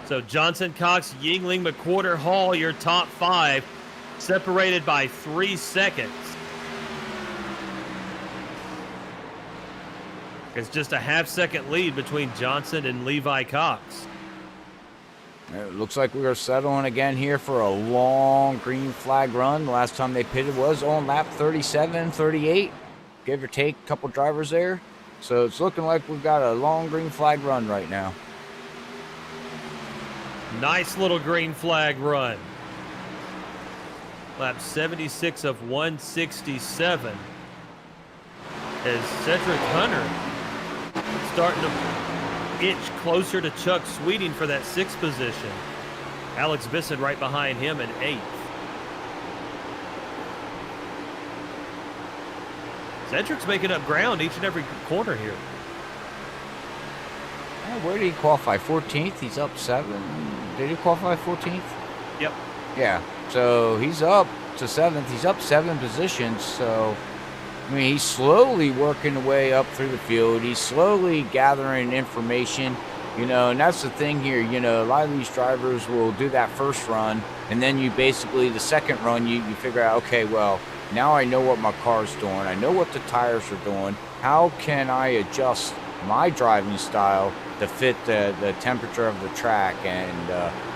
So Johnson, Cox, Yingling, McQuarter, Hall, your top 5, separated by 3 seconds. It's just a half-second lead between Johnson and Levi Cox. It looks like we are settling again here for a long green flag run. The last time they pitted was on lap 37, 38, give or take a couple drivers there. So it's looking like we've got a long green flag run right now. Nice little green flag run. Lap 76 of 167. As Cedric Hunter starting to inch closer to Chuck Sweeting for that 6th position. Alex Bisson right behind him in 8th. Cedric's making up ground each and every corner here. Where did he qualify? 14th? He's up 7. Did he qualify 14th? Yep. Yeah. So he's up to 7th. He's up 7 positions. So, I mean, he's slowly working the way up through the field. He's slowly gathering information, you know, and that's the thing here. You know, a lot of these drivers will do that first run, and then you basically, the second run, you figure out, okay, well, now I know what my car's doing. I know what the tires are doing. How can I adjust my driving style to fit the temperature of the track and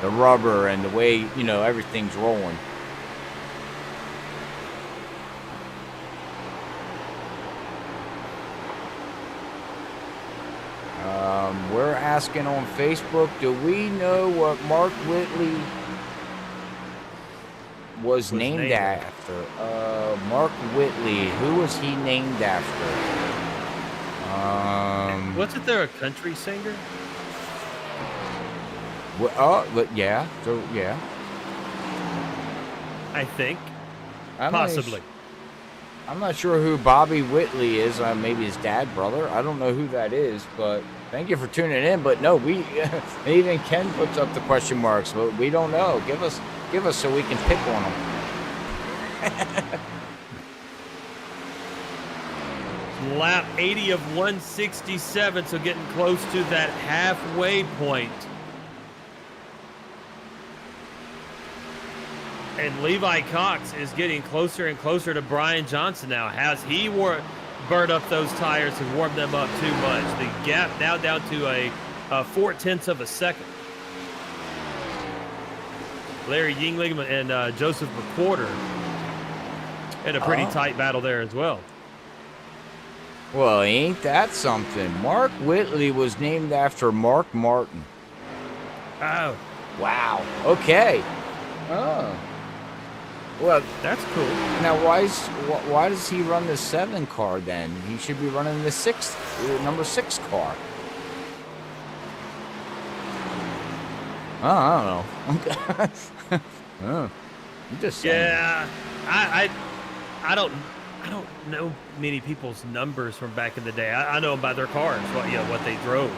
the rubber and the way, you know, everything's rolling. We're asking on Facebook, do we know what Mark Whitley was named after? Mark Whitley, who was he named after? Wasn't there a country singer? Well, yeah. So yeah. I think. Possibly. I'm not sure who Bobby Whitley is. Maybe his dad, brother. I don't know who that is, but thank you for tuning in. But no, we even Ken puts up the question marks, but we don't know. Give us so we can pick on them. Lap 80 of 167, so getting close to that halfway point. And Levi Cox is getting closer and closer to Brian Johnson now. Has he burned up those tires and warmed them up too much? The gap now down to a 0.4 of a second. Larry Yingling and Joseph McWhorter in a pretty tight battle there as well. Well, ain't that something? Mark Whitley was named after Mark Martin. Oh. Wow. Okay. Oh. Well, that's cool. Now, why does he run the 7 car then? He should be running the number 6 car. Oh, I don't know. Oh, I'm just saying. Yeah, I don't know many people's numbers from back in the day. I know about their cars, what they drove.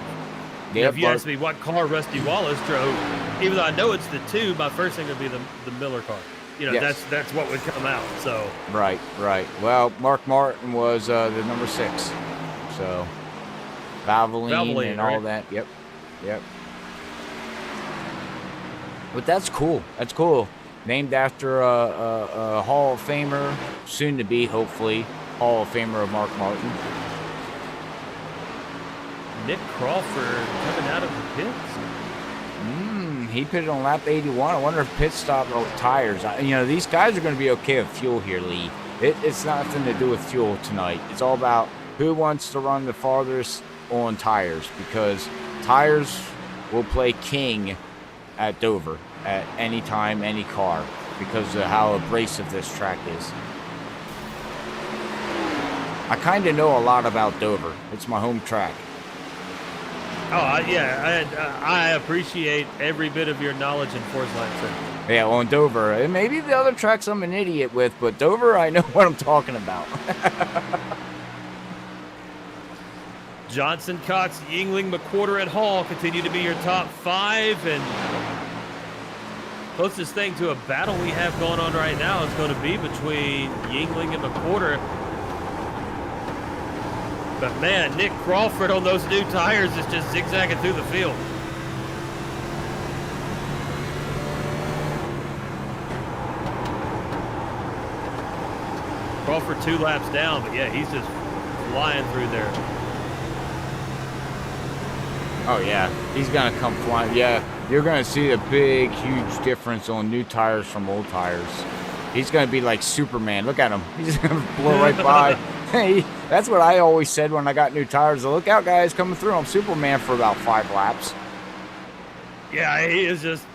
Yep, if you ask me what car Rusty Wallace drove, even though I know it's the 2, my first thing would be the Miller car. Yes. That's what would come out. So right. Well, Mark Martin was the number 6, so Valvoline and all that. Yep. But that's cool. That's cool. Named after a Hall of Famer, soon to be, hopefully, Hall of Famer of Mark Martin. Nick Crawford coming out of the pits. He pitted on lap 81. I wonder if pit stop tires. These guys are going to be okay with fuel here, Lee. It's nothing to do with fuel tonight. It's all about who wants to run the farthest on tires, because tires will play king at Dover at any time, any car, because of how abrasive this track is. I kind of know a lot about Dover. It's my home track. Oh, yeah, I appreciate every bit of your knowledge in Force Line, sir. Yeah, on Dover. And maybe the other tracks I'm an idiot with, but Dover, I know what I'm talking about. Johnson, Cox, Yingling, McWhorter, and Hall continue to be your top 5, and closest thing to a battle we have going on right now is going to be between Yingling and McWhorter. But man, Nick Crawford on those new tires is just zigzagging through the field. Crawford 2 laps down, but yeah, he's just flying through there. Oh yeah, he's gonna come flying. Yeah, you're gonna see a big, huge difference on new tires from old tires. He's gonna be like Superman. Look at him. He's gonna blow right by. Hey, that's what I always said when I got new tires. Look out, guys, coming through. I'm Superman for about 5 laps. Yeah, he is just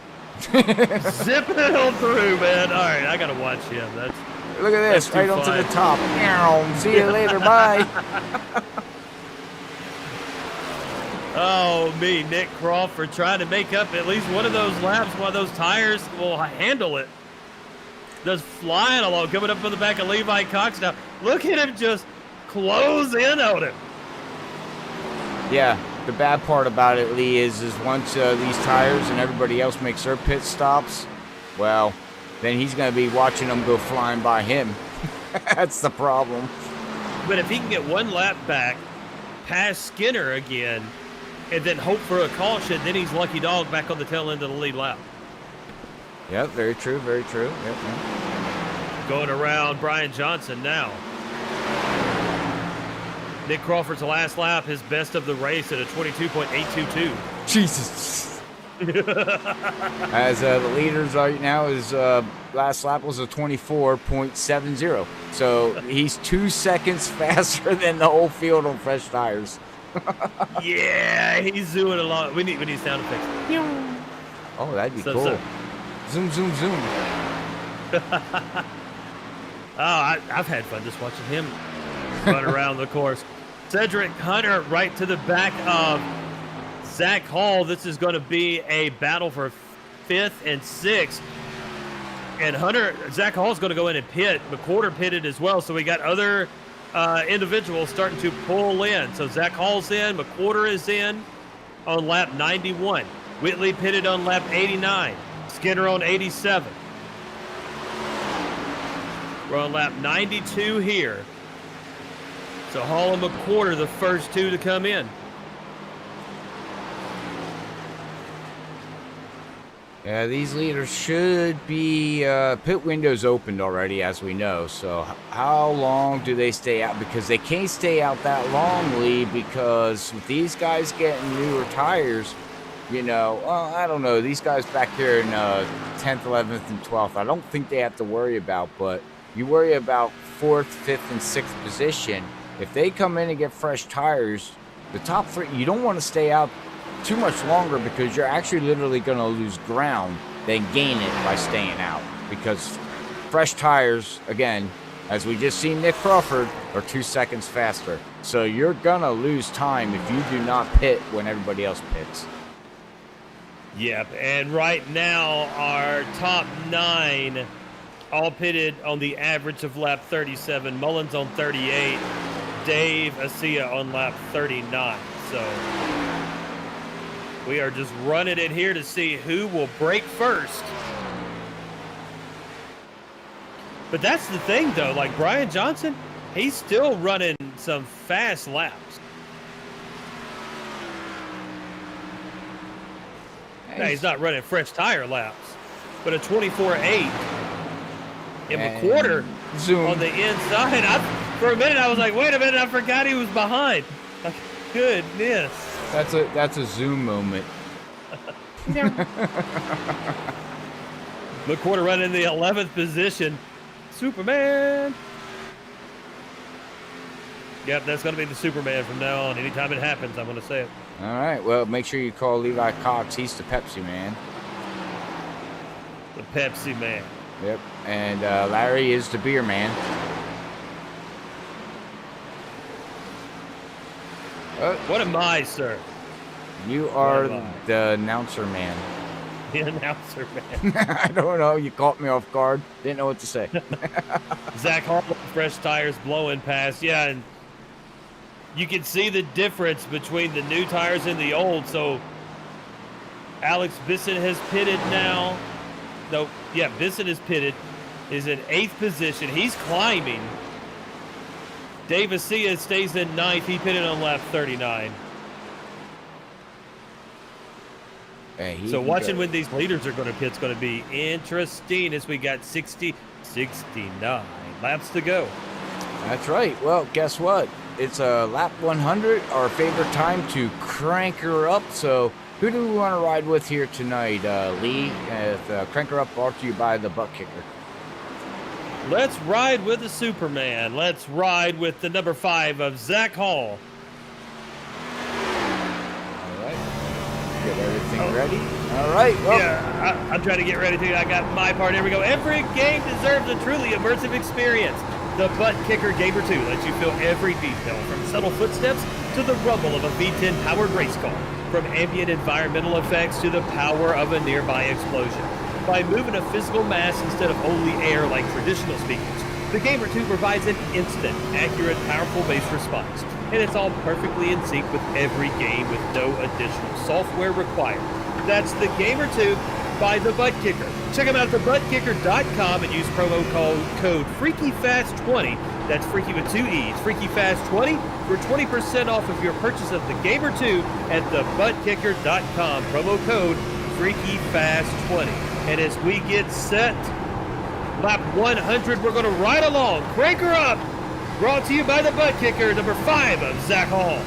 zipping it on through, man. All right, I gotta watch him. Look at this, right onto the top. See you later, bye. Oh, me, Nick Crawford trying to make up at least one of those laps while those tires will handle it. Just flying along, coming up on the back of Levi Cox now. Look at him just close in on him. Yeah, the bad part about it, Lee, is once these tires and everybody else makes their pit stops, well, then he's going to be watching them go flying by him. That's the problem. But if he can get one lap back, pass Skinner again, and then hope for a caution, then he's lucky dog back on the tail end of the lead lap. Yep, very true, very true. Yep. Going around Brian Johnson now. Nick Crawford's last lap, his best of the race at a 22.822. Jesus. As the leaders right now, his last lap was a 24.70. So he's 2 seconds faster than the whole field on fresh tires. Yeah, he's zooming along. We need sound effects. Oh, that'd be cool. Zoom, zoom, zoom. I've had fun just watching him run around the course. Cedric Hunter right to the back of Zach Hall. This is going to be a battle for 5th and 6th. And Zach Hall's going to go in and pit. McWhorter pitted as well, so we got other individuals starting to pull in. So Zach Hall's in, McWhorter is in on lap 91. Whitley pitted on lap 89. Skinner on 87. We're on lap 92 here. So Hall and McQuarter, the first two to come in. Yeah, these leaders should be pit windows opened already, as we know. So how long do they stay out? Because they can't stay out that long, Lee, because with these guys getting newer tires, you know, well, I don't know. These guys back here in 10th, 11th, and 12th, I don't think they have to worry about, but you worry about 4th, 5th, and 6th position. If they come in and get fresh tires, the top three, you don't want to stay out too much longer because you're actually literally going to lose ground than gain it by staying out, because fresh tires, again, as we just seen Nick Crawford, are 2 seconds faster. So you're going to lose time if you do not pit when everybody else pits. Yep, and right now our top 9 all pitted on the average of lap 37. Mullins on 38, Dave Asia on lap 39. So we are just running it here to see who will break first. But that's the thing, though. Like Brian Johnson, he's still running some fast laps. Now, he's not running fresh tire laps, but a 24.8 in McQuarter on the inside. For a minute, I was like, wait a minute, I forgot he was behind. Like, goodness. That's a Zoom moment. McQuarter running in the 11th position. Superman. Yep, that's going to be the Superman from now on. Anytime it happens, I'm going to say it. All right, well, make sure you call Levi Cox. He's the Pepsi man. The Pepsi man. Yep, and Larry is the beer man. What am I, sir? You are the announcer man. The announcer man. I don't know. You caught me off guard. Didn't know what to say. Zach Hall, fresh tires blowing past. Yeah, and you can see the difference between the new tires and the old. So Alex Bisson has pitted now. No, yeah, Bisson is pitted. Is in 8th position. He's climbing. Dave Asia stays in 9th. He pitted on lap 39. Hey, so watching when these leaders are going to pit is going to be interesting, as we got 69 laps to go. That's right. Well, guess what? It's a lap 100, our favorite time to crank her up. So who do we want to ride with here tonight, Lee? Crank her up, brought to you by the ButtKicker. Let's ride with the Superman. Let's ride with the number 5 of Zach Hall. All right. Get everything ready. All right. Well. Yeah, I'm trying to get ready to. I got my part. Here we go. Every game deserves a truly immersive experience. The ButtKicker Gamer2 lets you feel every detail, from subtle footsteps to the rumble of a V10 powered race car, from ambient environmental effects to the power of a nearby explosion. By moving a physical mass instead of only air like traditional speakers, the Gamer2 provides an instant, accurate, powerful bass response, and it's all perfectly in sync with every game with no additional software required. That's the Gamer2 by the ButtKicker. Check them out at thebuttkicker.com and use promo code FreakyFast20. That's Freaky with 2 E's, FreakyFast20 for 20% off of your purchase of the Gamer2 at thebuttkicker.com. Promo code FreakyFast20. And as we get set, lap 100, we're going to ride along. Crank her up. Brought to you by the ButtKicker, number 5 of Zach Hall.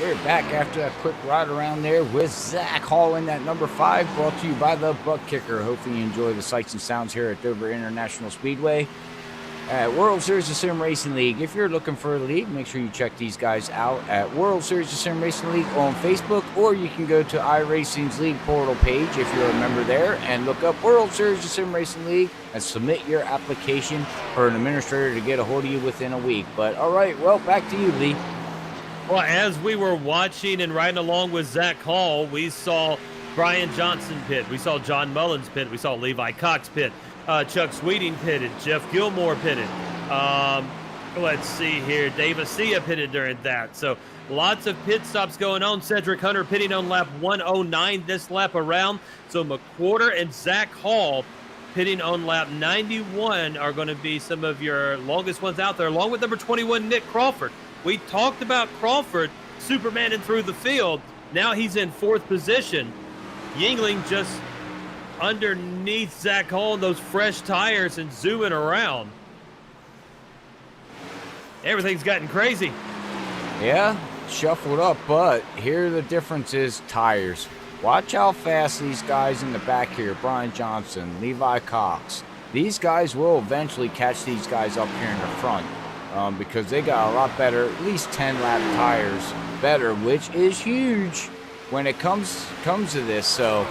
We're back after that quick ride around there with Zach Hall in that number 5, brought to you by the ButtKicker. Hopefully you enjoy the sights and sounds here at Dover International Speedway at World Series of Sim Racing League. If you're looking for a league, make sure you check these guys out at World Series of Sim Racing League on Facebook, or you can go to iRacing's league portal page if you're a member there and look up World Series of Sim Racing League and submit your application for an administrator to get a hold of you within a week. But all right, well, back to you, Lee. Well, as we were watching and riding along with Zach Hall, we saw Brian Johnson pit. We saw John Mullins pit. We saw Levi Cox pit. Chuck Sweeting pitted. Jeff Gilmore pitted. Let's see here. Dave Asia pitted during that. So lots of pit stops going on. Cedric Hunter pitting on lap 109 this lap around. So McWhorter and Zach Hall pitting on lap 91 are going to be some of your longest ones out there, along with number 21, Nick Crawford. We talked about Crawford Supermaning through the field. Now he's in 4th position. Yingling just underneath Zach Hall in those fresh tires and zooming around. Everything's gotten crazy. Yeah, shuffled up, but here the difference is tires. Watch how fast these guys in the back here, Brian Johnson, Levi Cox, these guys will eventually catch these guys up here in the front. Because they got a lot better, at least 10 lap tires better, which is huge when it comes to this. So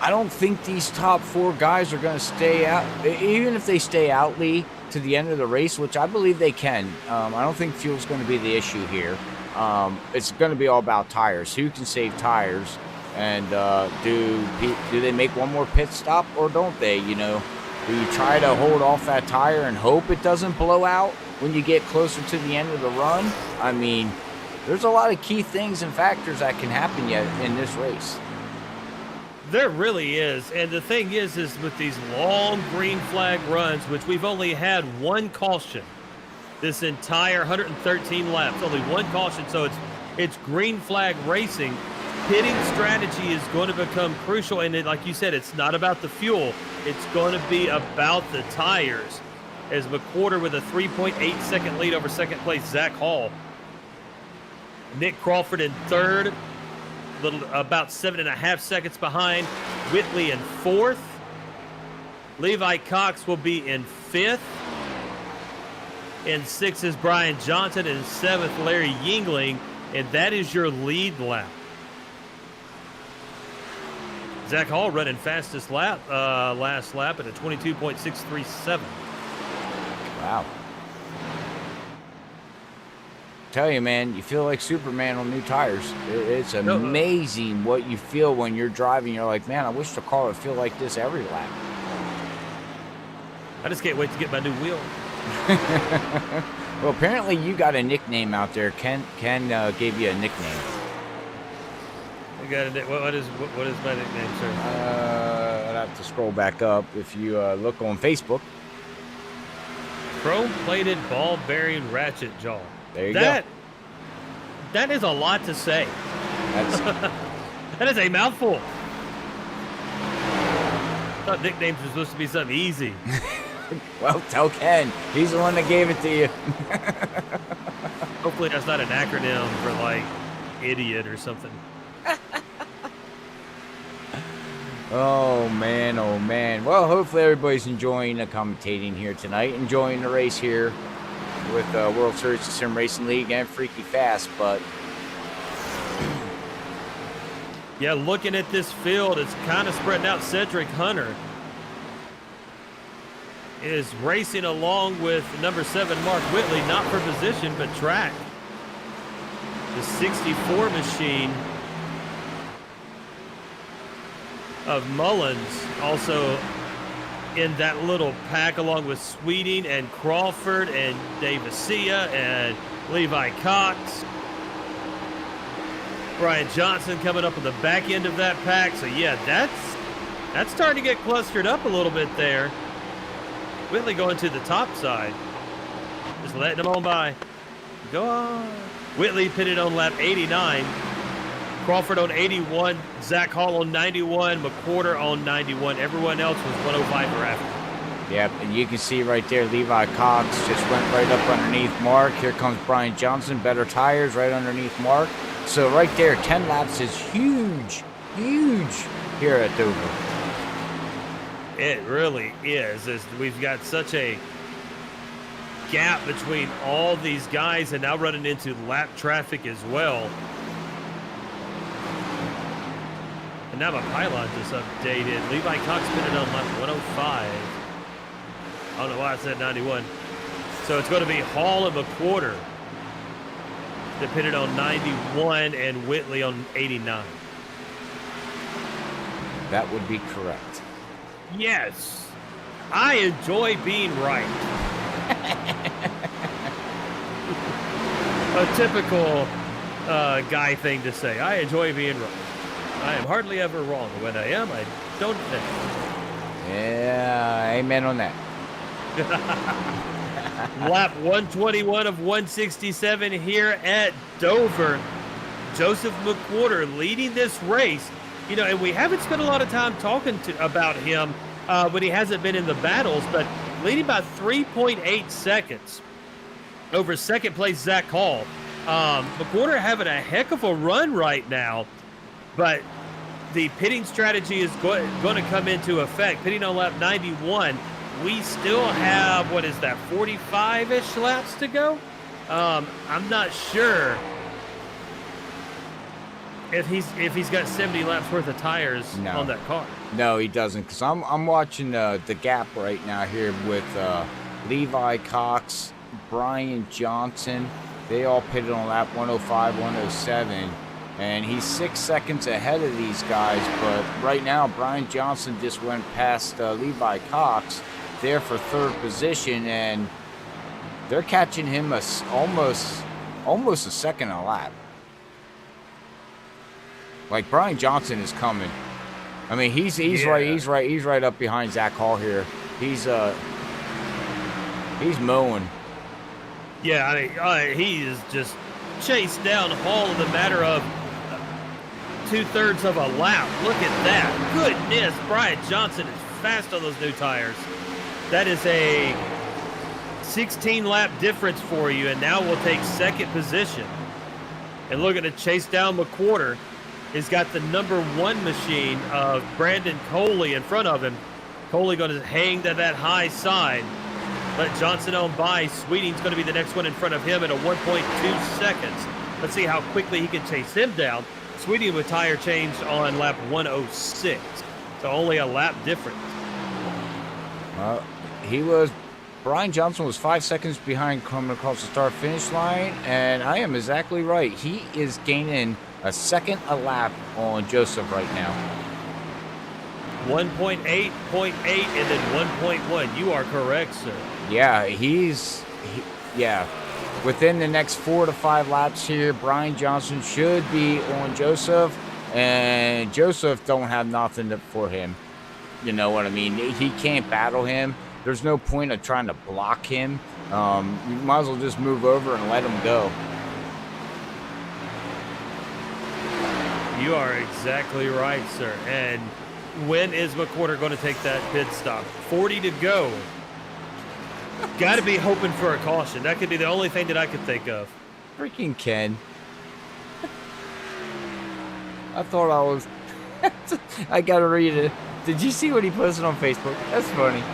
I don't think these top 4 guys are going to stay out, even if they stay out, Lee, to the end of the race, which I believe they can. I don't think fuel's going to be the issue here. It's going to be all about tires. Who can save tires? And do they make one more pit stop or don't they? You know, do you try to hold off that tire and hope it doesn't blow out when you get closer to the end of the run? I mean, there's a lot of key things and factors that can happen yet in this race. There really is. And the thing is with these long green flag runs, which we've only had one caution this entire 113 laps, only one caution. So it's green flag racing. Pitting strategy is going to become crucial. And like you said, it's not about the fuel. It's going to be about the tires. As McWhorter with a 3.8 second lead over second place Zach Hall. Nick Crawford in 3rd. About 7.5 seconds behind. Whitley in 4th. Levi Cox will be in 5th. In 6th is Brian Johnson. In 7th, Larry Yingling. And that is your lead lap. Zach Hall running fastest lap, last lap at a 22.637. Wow. Tell you, man, you feel like Superman on new tires. It's amazing what you feel when you're driving. You're like, man, I wish the car would feel like this every lap. I just can't wait to get my new wheel. Well, apparently you got a nickname out there. Ken gave you a nickname. What is my nickname, sir? I'd have to scroll back up if you look on Facebook. Chrome-plated ball bearing ratchet jaw. There you go. That is a lot to say. That is a mouthful. I thought nicknames were supposed to be something easy. Well, tell Ken. He's the one that gave it to you. Hopefully that's not an acronym for, like, idiot or something. Oh, man, oh, man. Well, hopefully everybody's enjoying the commentating here tonight, enjoying the race here with World Series of Sim Racing League and Freaky Fast, but... Yeah, looking at this field, it's kind of spreading out. Cedric Hunter is racing along with number 7, Mark Whitley, not for position, but track. The 64 machine of Mullins also in that little pack, along with Sweeting and Crawford and Dave Asia and Levi Cox. Brian Johnson coming up on the back end of that pack. So yeah, that's starting to get clustered up a little bit there. Whitley going to the top side. Just letting them on by. Go on. Whitley pitted on lap 89. Crawford on 81. Zach Hall on 91. McWhorter on 91. Everyone else was 105 or after. Yep, and you can see right there, Levi Cox just went right up underneath Mark. Here comes Brian Johnson, better tires right underneath Mark. So right there, 10 laps is huge, huge here at Dover. It really is. We've got such a gap between all these guys and now running into lap traffic as well. And now my pylon just updated. Levi Cox pitted on lap 105. I don't know why I said 91. So it's going to be Hall and McWhorter that pitted on 91 and Whitley on 89. That would be correct. Yes, I enjoy being right. A typical guy thing to say. I enjoy being right. I am hardly ever wrong. When I am, I don't think. Yeah, amen on that. Lap 121 of 167 here at Dover. Joseph McWhorter leading this race. You know, and we haven't spent a lot of time talking about him when he hasn't been in the battles, but leading by 3.8 seconds over second place Zach Hall. McWhorter having a heck of a run right now, but the pitting strategy is going to come into effect. Pitting on lap 91, we still have, what is that, 45-ish laps to go? I'm not sure if he's got 70 laps worth of tires on that car. No, he doesn't, because I'm watching the gap right now here with Levi Cox, Brian Johnson. They all pitted on lap 105, 107, and he's 6 seconds ahead of these guys. But right now, Brian Johnson just went past Levi Cox there for third position, and they're catching him almost a second a lap. Like, Brian Johnson is coming. I mean, he's right up behind Zach Hall here. He's mowing. Yeah, I mean, he is just chased down Hall in the matter of 2/3 of a lap. Look at that. Goodness, Brian Johnson is fast on those new tires. That is a 16-lap difference for you, and now we'll take second position. And looking to chase down McWhorter. He's got the number 1 machine of Brandon Coley in front of him. Coley going to hang to that high side. Let Johnson on by. Sweeting's going to be the next one in front of him at a 1.2 seconds. Let's see how quickly he can chase him down. Sweeting with tire changed on lap 106. So only a lap difference. Brian Johnson was 5 seconds behind coming across the start-finish line, and I am exactly right. He is gaining a second a lap on Joseph right now. 1.8, 0.8, and then 1.1. You are correct, sir. Yeah, within the next 4 to 5 laps here, Brian Johnson should be on Joseph, and Joseph don't have nothing for him. You know what I mean? He can't battle him. There's no point of trying to block him. You might as well just move over and let him go. You are exactly right, sir. And when is McWhorter going to take that pit stop? 40 to go. Got to be hoping for a caution. That could be the only thing that I could think of. Freaking Ken. I thought I was... I got to read it. Did you see what he posted on Facebook? That's funny.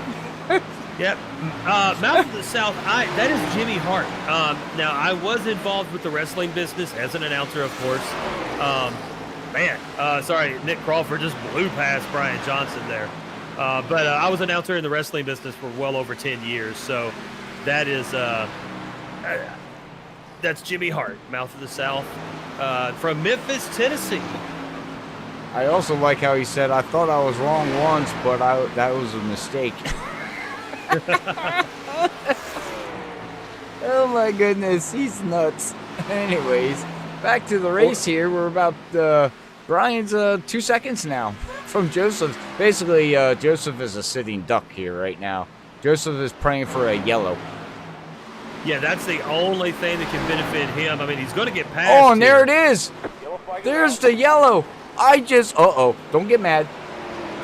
Yep. Mouth of the South, that is Jimmy Hart. Now, I was involved with the wrestling business as an announcer, of course. Sorry, Nick Crawford just blew past Brian Johnson there. But I was an announcer in the wrestling business for well over 10 years. So that is, that's Jimmy Hart, Mouth of the South, from Memphis, Tennessee. I also like how he said, I thought I was wrong once, but that was a mistake. Oh my goodness, he's nuts. Anyways, back to the race here. We're about Brian's 2 seconds now from Joseph. Basically, Joseph is a sitting duck here right now. Joseph is praying for a yellow. Yeah, that's the only thing that can benefit him. I mean, he's going to get past. Oh, and there it is. There's the yellow. Don't get mad.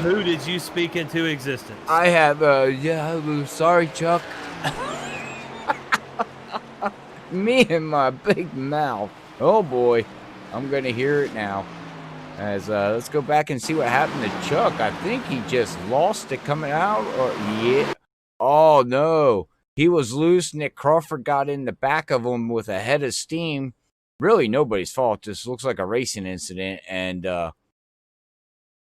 Who did you speak into existence? I have, yeah, sorry, Chuck. Me and my big mouth. Oh boy, I'm gonna hear it now. As let's go back and see what happened to Chuck. I think he just lost it coming out. Or yeah. Oh no, he was loose. Nick Crawford got in the back of him with a head of steam. Really, nobody's fault. This looks like a racing incident, and that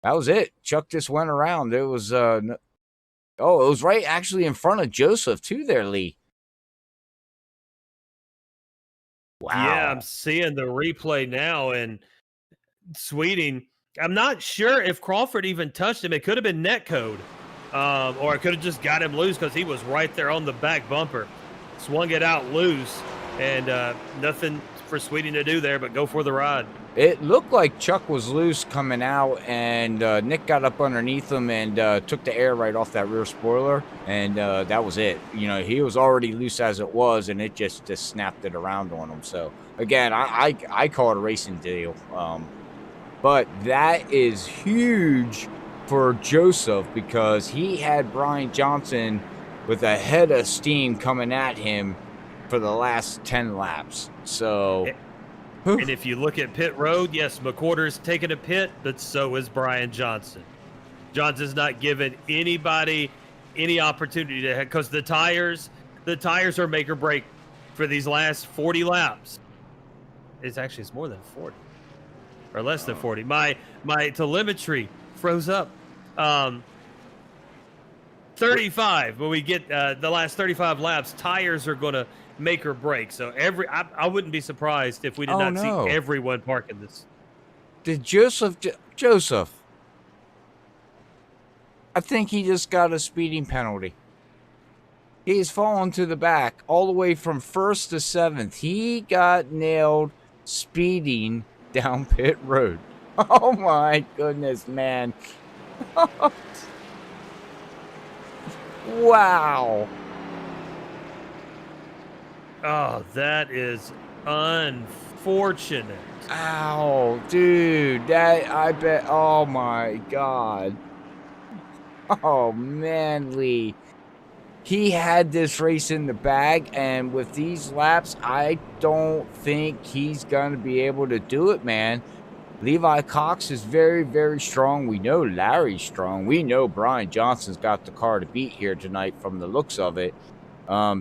was it. Chuck just went around. It was it was right actually in front of Joseph too. There, Lee. Wow. Yeah, I'm seeing the replay now, and Sweeting, I'm not sure if Crawford even touched him. It could have been netcode, or it could have just got him loose because he was right there on the back bumper. Swung it out loose, and nothing for Sweeting to do there but go for the ride. It looked like Chuck was loose coming out, and Nick got up underneath him and took the air right off that rear spoiler, and that was it. You know, he was already loose as it was, and it just snapped it around on him. So, again, I call it a racing deal. But that is huge for Joseph because he had Brian Johnson with a head of steam coming at him for the last 10 laps. So... And if you look at pit road, yes, McWhorter's taking a pit, but so is Brian Johnson. Johnson's not giving anybody any opportunity to, because the tires are make or break for these last 40 laps. It's more than 40 or less than 40. My telemetry froze up. 35. When we get the last 35 laps, tires are going to make or break. So I wouldn't be surprised if we did not see everyone parking this. Did Joseph? I think he just got a speeding penalty. He's fallen to the back all the way from 1st to 7th. He got nailed speeding down pit road. Oh my goodness, man. Wow. Oh, that is unfortunate. Ow, dude, I bet, oh my God. Oh, man, Lee. He had this race in the bag, and with these laps, I don't think he's going to be able to do it, man. Levi Cox is very, very strong. We know Larry's strong. We know Brian Johnson's got the car to beat here tonight from the looks of it.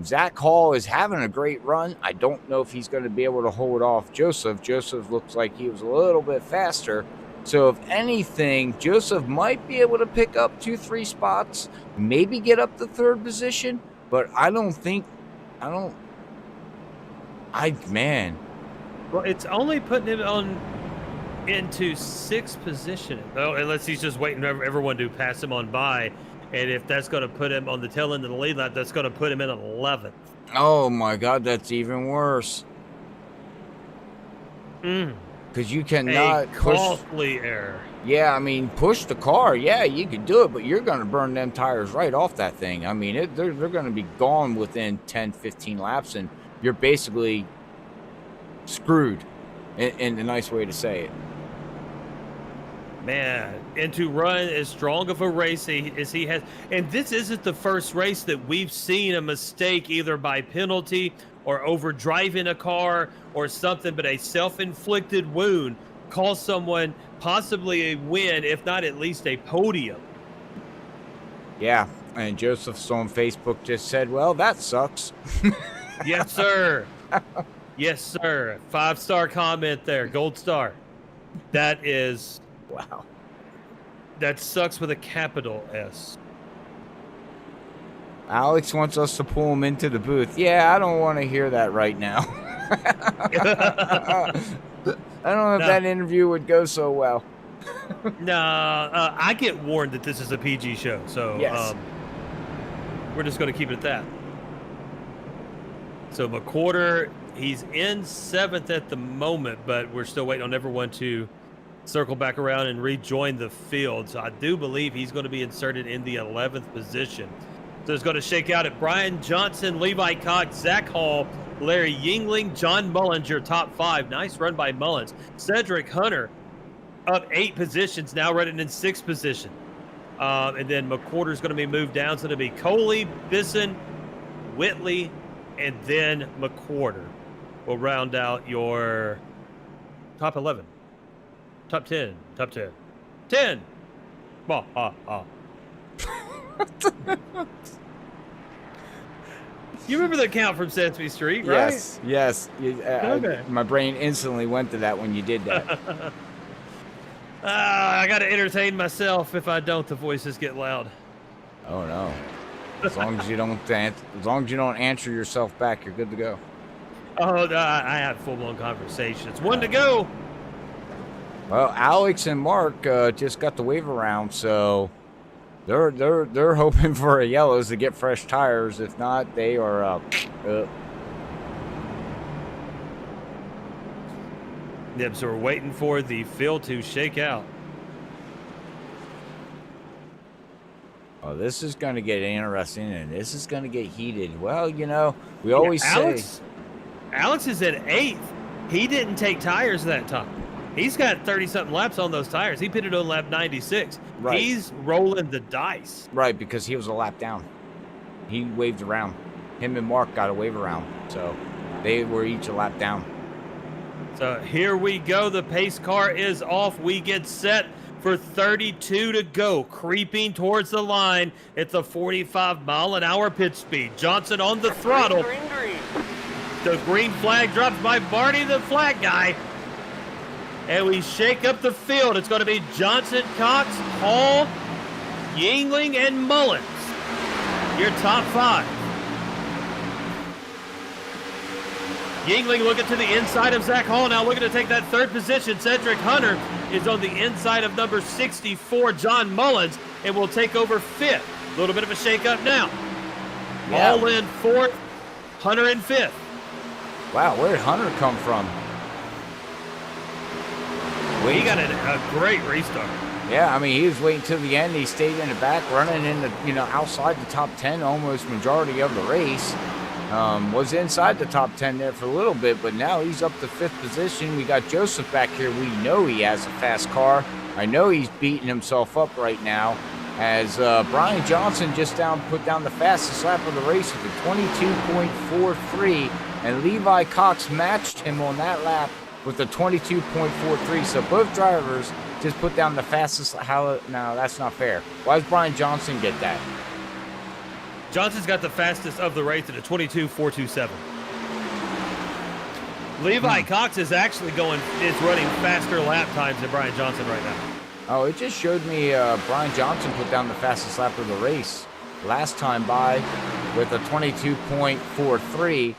Zach Hall is having a great run. I don't know if he's going to be able to hold off Joseph. Joseph looks like he was a little bit faster. So if anything, Joseph might be able to pick up 2-3 spots, maybe get up to 3rd position, but man. Well, it's only putting him into 6th position. Oh, unless he's just waiting for everyone to pass him on by. And if that's going to put him on the tail end of the lead lap, that's going to put him in 11th. Oh, my God, that's even worse. Because you cannot push... costly error. Yeah, I mean, push the car. Yeah, you could do it, but you're going to burn them tires right off that thing. I mean, they're going to be gone within 10, 15 laps, and you're basically screwed in the nice way to say it. Man, and to run as strong of a race as he has, and this isn't the first race that we've seen a mistake either by penalty or over driving a car or something, but a self-inflicted wound cost someone possibly a win, if not at least a podium. Yeah, and Joseph's on Facebook just said, well, that sucks. Yes, sir. Yes, sir. 5-star comment there, gold star. That is... Wow. That sucks with a capital S. Alex wants us to pull him into the booth. Yeah, I don't want to hear that right now. I don't know if that interview would go so well. I get warned that this is a PG show, so yes. We're just going to keep it at that. So McWhorter, he's in 7th at the moment, but we're still waiting on everyone to circle back around and rejoin the field. So I do believe he's going to be inserted in the 11th position. So it's going to shake out at Brian Johnson, Levi Cox, Zach Hall, Larry Yingling, John Mullins, your top 5. Nice run by Mullins. Cedric Hunter up 8 positions, now running in 6th position. And then McWhorter's going to be moved down. So it'll be Coley, Bisson, Whitley, and then McWhorter will round out your top 11. Top 10. Top 10. 10. You remember the count from Sesame Street, right? Yes. Okay. My brain instantly went to that when you did that. I got to entertain myself. If I don't, the voices get loud. Oh no! As long as you don't answer yourself back, you're good to go. Oh, I have full-blown conversations. One to go. Well, Alex and Mark just got the waiver round, so they're hoping for a yellows to get fresh tires. If not, they are Yep, so we're waiting for the field to shake out. Oh, this is going to get interesting, and this is going to get heated. Well, you know, we always say... Alex is at 8th. He didn't take tires that time. He's got 30-something laps on those tires. He pitted on lap 96. Right. He's rolling the dice. Right, because he was a lap down. He waved around. Him and Mark got a wave around, so they were each a lap down. So here we go. The pace car is off. We get set for 32 to go. Creeping towards the line at the 45-mile-an-hour pit speed. Johnson on the throttle. Green. The green flag drops by Barney, the flag guy. And we shake up the field. It's going to be Johnson, Cox, Hall, Yingling, and Mullins. Your top 5. Yingling looking to the inside of Zach Hall now, looking to take that 3rd position. Cedric Hunter is on the inside of number 64, John Mullins, and will take over 5th. A little bit of a shake-up now. Yeah. Hall in 4th, Hunter in 5th. Wow, where did Hunter come from? He got a great restart. Yeah, I mean, he was waiting till the end. He stayed in the back, running in the, outside the top 10 almost majority of the race. Was inside the top 10 there for a little bit, but now he's up to 5th position. We got Joseph back here. We know he has a fast car. I know he's beating himself up right now as Brian Johnson just put down the fastest lap of the race with a 22.43, and Levi Cox matched him on that lap with a 22.43. So both drivers just put down the fastest. No, that's not fair. Why does Brian Johnson get that? Johnson's got the fastest of the race at a 22.427. Levi Cox is actually running faster lap times than Brian Johnson right now. Oh, it just showed me Brian Johnson put down the fastest lap of the race last time by with a 22.43.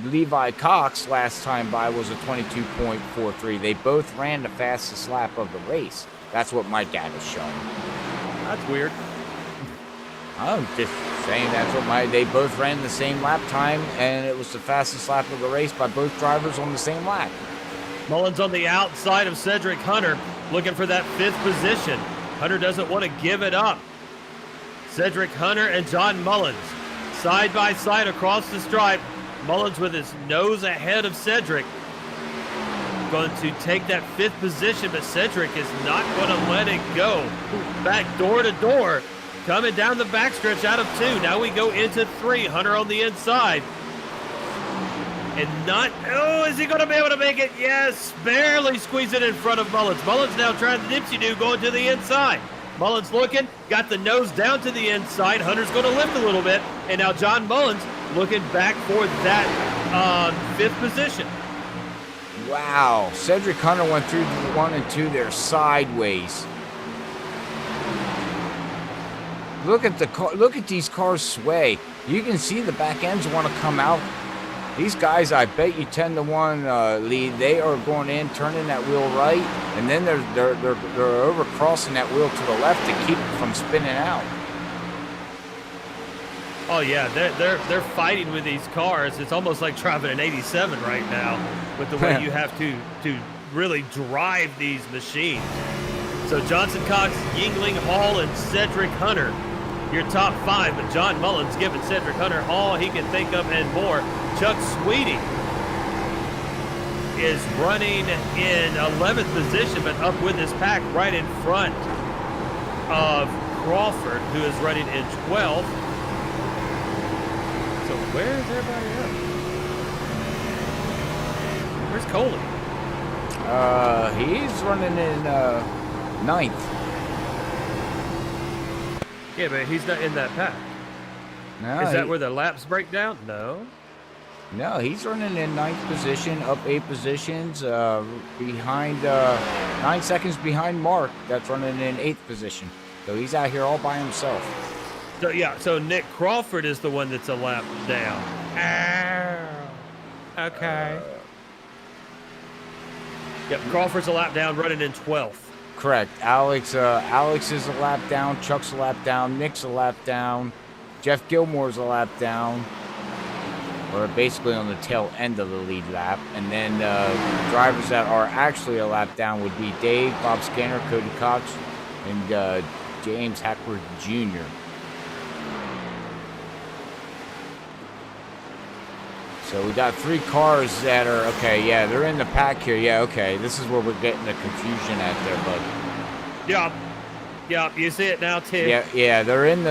Levi Cox last time by was a 22.43. They both ran the fastest lap of the race. That's what my data is showing. That's weird. I'm just saying they both ran the same lap time, and it was the fastest lap of the race by both drivers on the same lap. Mullins on the outside of Cedric Hunter, looking for that 5th position. Hunter doesn't want to give it up. Cedric Hunter and John Mullins, side by side across the stripe. Mullins with his nose ahead of Cedric. Going to take that 5th position, but Cedric is not going to let it go. Back door to door. Coming down the backstretch out of 2. Now we go into 3. Hunter on the inside. And is he going to be able to make it? Yes, barely squeeze it in front of Mullins. Mullins now trying the dipsy-do, going to the inside. Mullins looking, got the nose down to the inside. Hunter's going to lift a little bit. And now John Mullins looking back for that 5th position. Wow, Cedric Hunter went through 1 and 2 there sideways. Look at these cars sway. You can see the back ends want to come out. These guys, I bet you 10-1 lead. They are going in, turning that wheel right, and then they're over crossing that wheel to the left to keep it from spinning out. Oh yeah, they're fighting with these cars. It's almost like driving an 87 right now with the way you have to really drive these machines. So Johnson, Cox, Yingling, Hall, and Cedric Hunter, your top 5. But John Mullins giving Cedric Hunter all he can think of and more. Chuck Sweeting is running in 11th position, but up with his pack right in front of Crawford, who is running in 12th. So where's everybody else? Where's Coley? He's running in 9th. Yeah, but he's not in that pack. No, is that where the laps break down? No. No, he's running in 9th position, up 8 positions, behind 9 seconds behind Mark. That's running in 8th position. So he's out here all by himself. So yeah, so Nick Crawford is the one that's a lap down. Oh, okay. Yep, Crawford's a lap down, running in 12th. Correct. Alex is a lap down. Chuck's a lap down. Nick's a lap down. Jeff Gilmore's a lap down. Or basically on the tail end of the lead lap. And then drivers that are actually a lap down would be Dave, Bob Scanner, Cody Cox, and James Hackworth Jr. So we got 3 cars that are, okay, yeah, they're in the pack here. Yeah, okay, this is where we're getting the confusion at there, bud. Yeah, you see it now, Tim. Yeah, they're in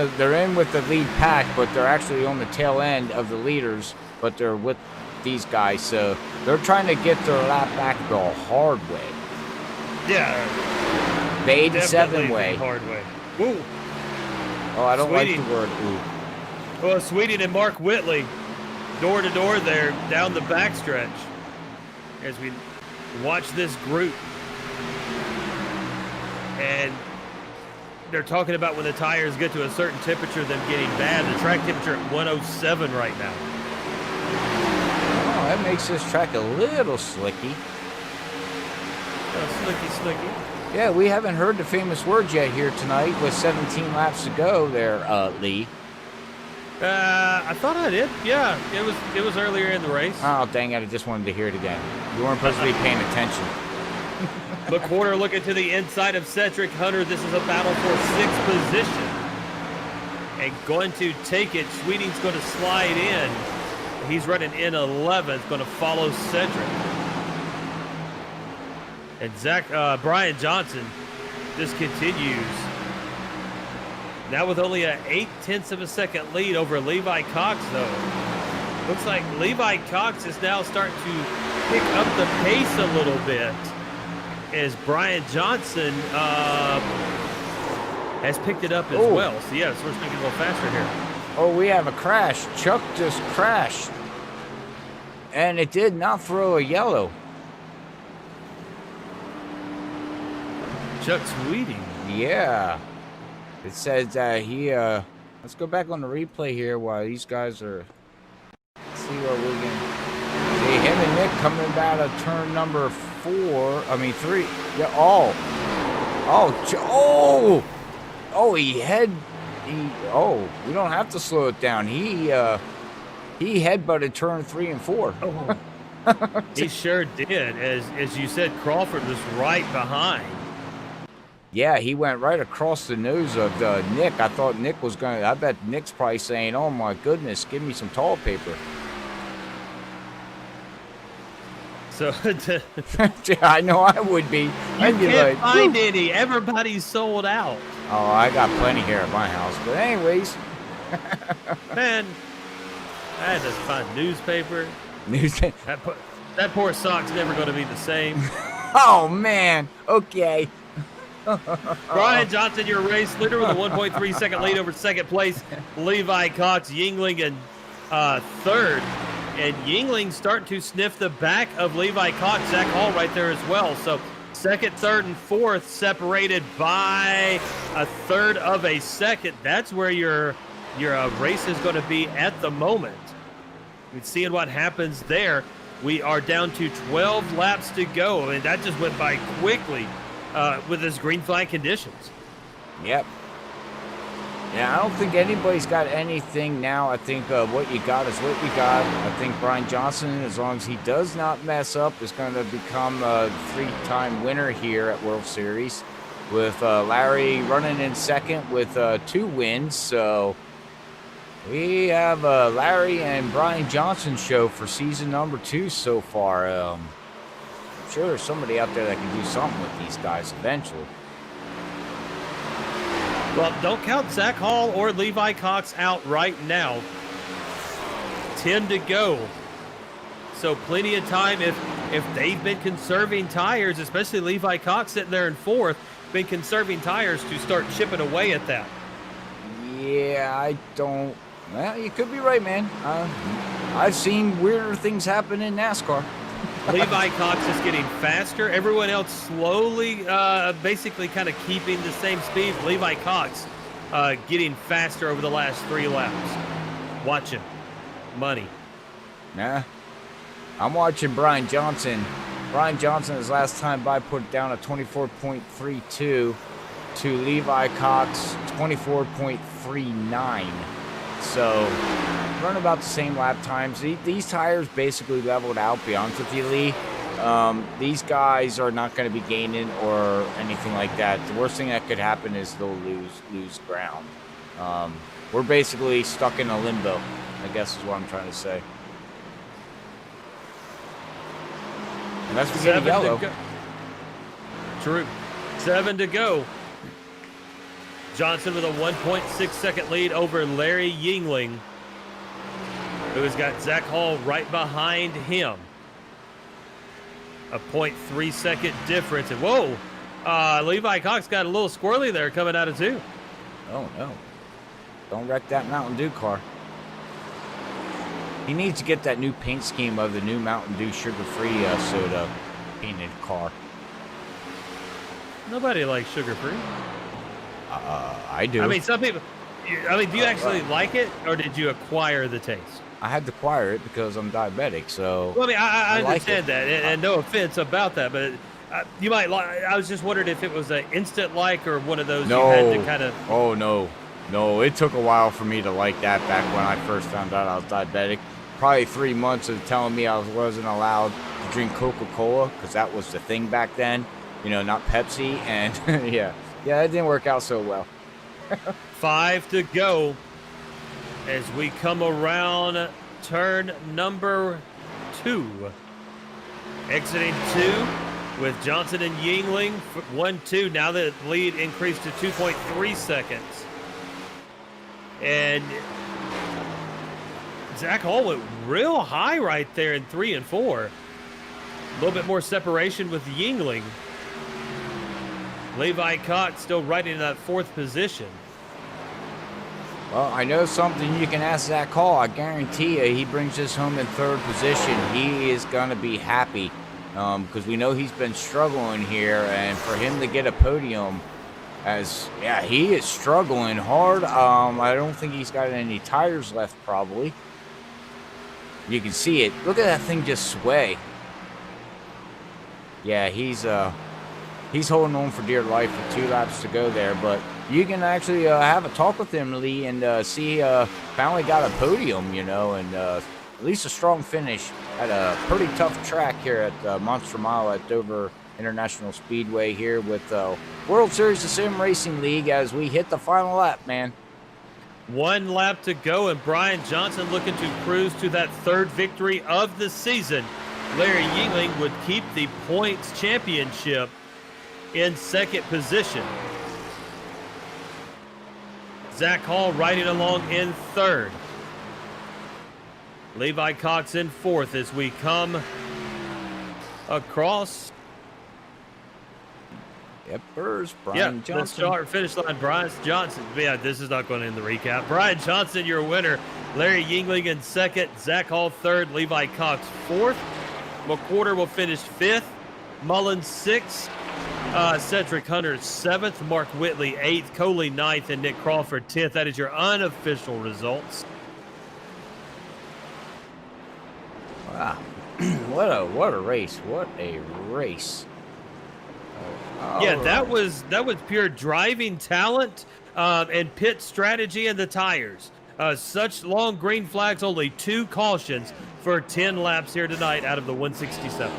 with the lead pack, but they're actually on the tail end of the leaders, but they're with these guys, so they're trying to get their lap back the hard way. Yeah. The 87 way. The hard way. Ooh. Oh, I don't like the word ooh. Well, Sweeting and Mark Whitley, door to door there, down the backstretch, as we watch this group. And they're talking about when the tires get to a certain temperature, them getting bad. The track temperature at 107 right now. Oh, that makes this track a little slicky. Slicky. Yeah, we haven't heard the famous words yet here tonight with 17 laps to go there, Lee. I thought I did. Yeah, it was earlier in the race. Oh, dang it. I just wanted to hear it again. You weren't supposed to be paying attention. McWhorter looking to the inside of Cedric Hunter. This is a battle for 6th position. And going to take it. Sweeting's going to slide in. He's running in 11th, going to follow Cedric. And Brian Johnson just continues. Now with only an 0.8 of a second lead over Levi Cox, though. Looks like Levi Cox is now starting to pick up the pace a little bit, as Brian Johnson has picked it up as well. So, yeah, so we're making a little faster here. Oh, we have a crash. Chuck just crashed. And it did not throw a yellow. Chuck Sweeting. Yeah. It says he, let's go back on the replay here while these guys are, let's see what we can see. Him and Nick coming out of turn number 3. Yeah, we don't have to slow it down. He headbutted turn 3 and 4. Oh. He sure did. As you said, Crawford was right behind. Yeah, he went right across the nose of Nick. I thought Nick was going to... I bet Nick's probably saying, oh, my goodness, give me some toilet paper. So, yeah, I know I would be. I'd be can't like, find any. Everybody's sold out. Oh, I got plenty here at my house. But anyways. Man, I had to find newspaper. That poor sock's never going to be the same. Oh, man. Okay. Brian Johnson, your race leader with a 1.3 second lead over second place. Levi Cox, Yingling in third. And Yingling starting to sniff the back of Levi Cox. Zach Hall right there as well. So second, third, and fourth separated by a third of a second. That's where your race is going to be at the moment. We're seeing what happens there. We are down to 12 laps to go. I mean, that just went by quickly. With this green flag conditions. Yep. Yeah, I don't think anybody's got anything now. I think what you got is what you got. I think Brian Johnson, as long as he does not mess up, is going to become a 3-time winner here at World Series. With Larry running in second with 2 wins. So we have Larry and Brian Johnson show for season number 2 so far. Sure, there's somebody out there that can do something with these guys eventually. Well, don't count Zach Hall or Levi Cox out right now. 10 to go. So plenty of time if they've been conserving tires, especially Levi Cox sitting there in fourth, been conserving tires to start chipping away at that. Yeah, I don't. Well, you could be right, man. I've seen weirder things happen in NASCAR. Levi Cox is getting faster. Everyone else slowly, basically kind of keeping the same speed. Levi Cox getting faster over the last 3 laps. Watch him. Money. Nah. I'm watching Brian Johnson. Brian Johnson, his last time by, put down a 24.32 to Levi Cox 24.39. So, run about the same lap times. These tires basically leveled out, be honest with you, Lee. These guys are not going to be gaining or anything like that. The worst thing that could happen is they'll lose ground. We're basically stuck in a limbo, I guess is what I'm trying to say. Unless we get a yellow. True. 7 to go. Johnson with a 1.6 second lead over Larry Yingling, who has got Zach Hall right behind him. A 0.3 second difference. And whoa, Levi Cox got a little squirrely there coming out of 2. Oh, no. Don't wreck that Mountain Dew car. He needs to get that new paint scheme of the new Mountain Dew sugar-free soda painted car. Nobody likes sugar-free. I do. I mean, some people. I mean, do you actually like it, or did you acquire the taste? I had to acquire it because I'm diabetic, so. Well, I mean, I understand like that, and no offense about that, but you might like. I was just wondering if it was an instant like or one of those you had to kind of. Oh no, it took a while for me to like that back when I first found out I was diabetic. Probably 3 months of telling me I wasn't allowed to drink Coca-Cola because that was the thing back then, not Pepsi, and yeah, it didn't work out so well. 5 to go as we come around turn number 2. Exiting 2 with Johnson and Yingling 1-2. Now the lead increased to 2.3 seconds. And Zach Hall went real high right there in 3 and 4. A little bit more separation with Yingling. Levi Cox still right in that 4th position. Well, I know something you can ask Zach Hall. I guarantee you he brings this home in 3rd position. He is going to be happy because we know he's been struggling here. And for him to get a podium, he is struggling hard. I don't think he's got any tires left probably. You can see it. Look at that thing just sway. Yeah, he's holding on for dear life with 2 laps to go there, but you can actually have a talk with him, Lee, and see finally got a podium, and at least a strong finish at a pretty tough track here at Monster Mile at Dover International Speedway here with World Series of Sim Racing League as we hit the final lap, man. 1 lap to go, and Brian Johnson looking to cruise to that 3rd victory of the season. Larry Yingling would keep the points championship in 2nd position. Zach Hall riding along in 3rd. Levi Cox in 4th as we come across. Brian Johnson. The start finish line, Brian Johnson. Yeah, this is not going to end the recap. Brian Johnson, your winner. Larry Yingling in 2nd. Zach Hall 3rd. Levi Cox 4th. McWhorter will finish 5th. Mullins 6th. Cedric Hunter 7th. Mark Whitley 8th. Coley 9th. And Nick Crawford 10th. That is your unofficial results. Wow. What a race. What a race. Yeah, that was pure driving talent and pit strategy and the tires. Such long green flags, only 2 cautions for 10 laps here tonight out of the 167.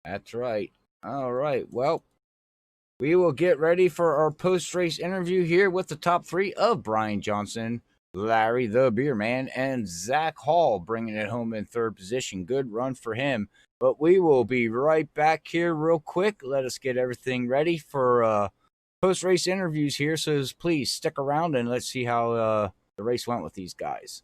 That's right. All right. Well, we will get ready for our post-race interview here with the top 3 of Brian Johnson, Larry the Beer Man, and Zach Hall bringing it home in 3rd position. Good run for him. But we will be right back here real quick. Let us get everything ready for post-race interviews here, so please stick around and let's see how the race went with these guys.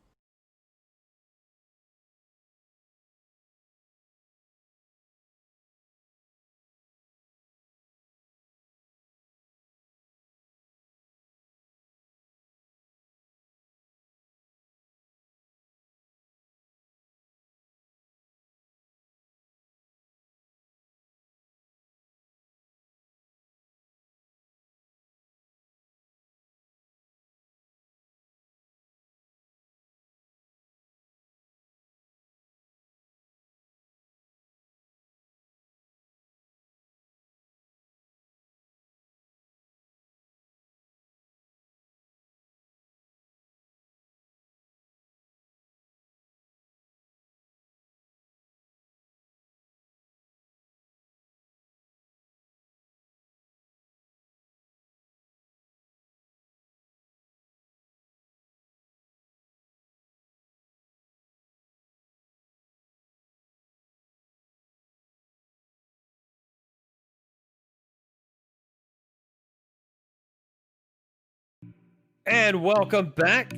And welcome back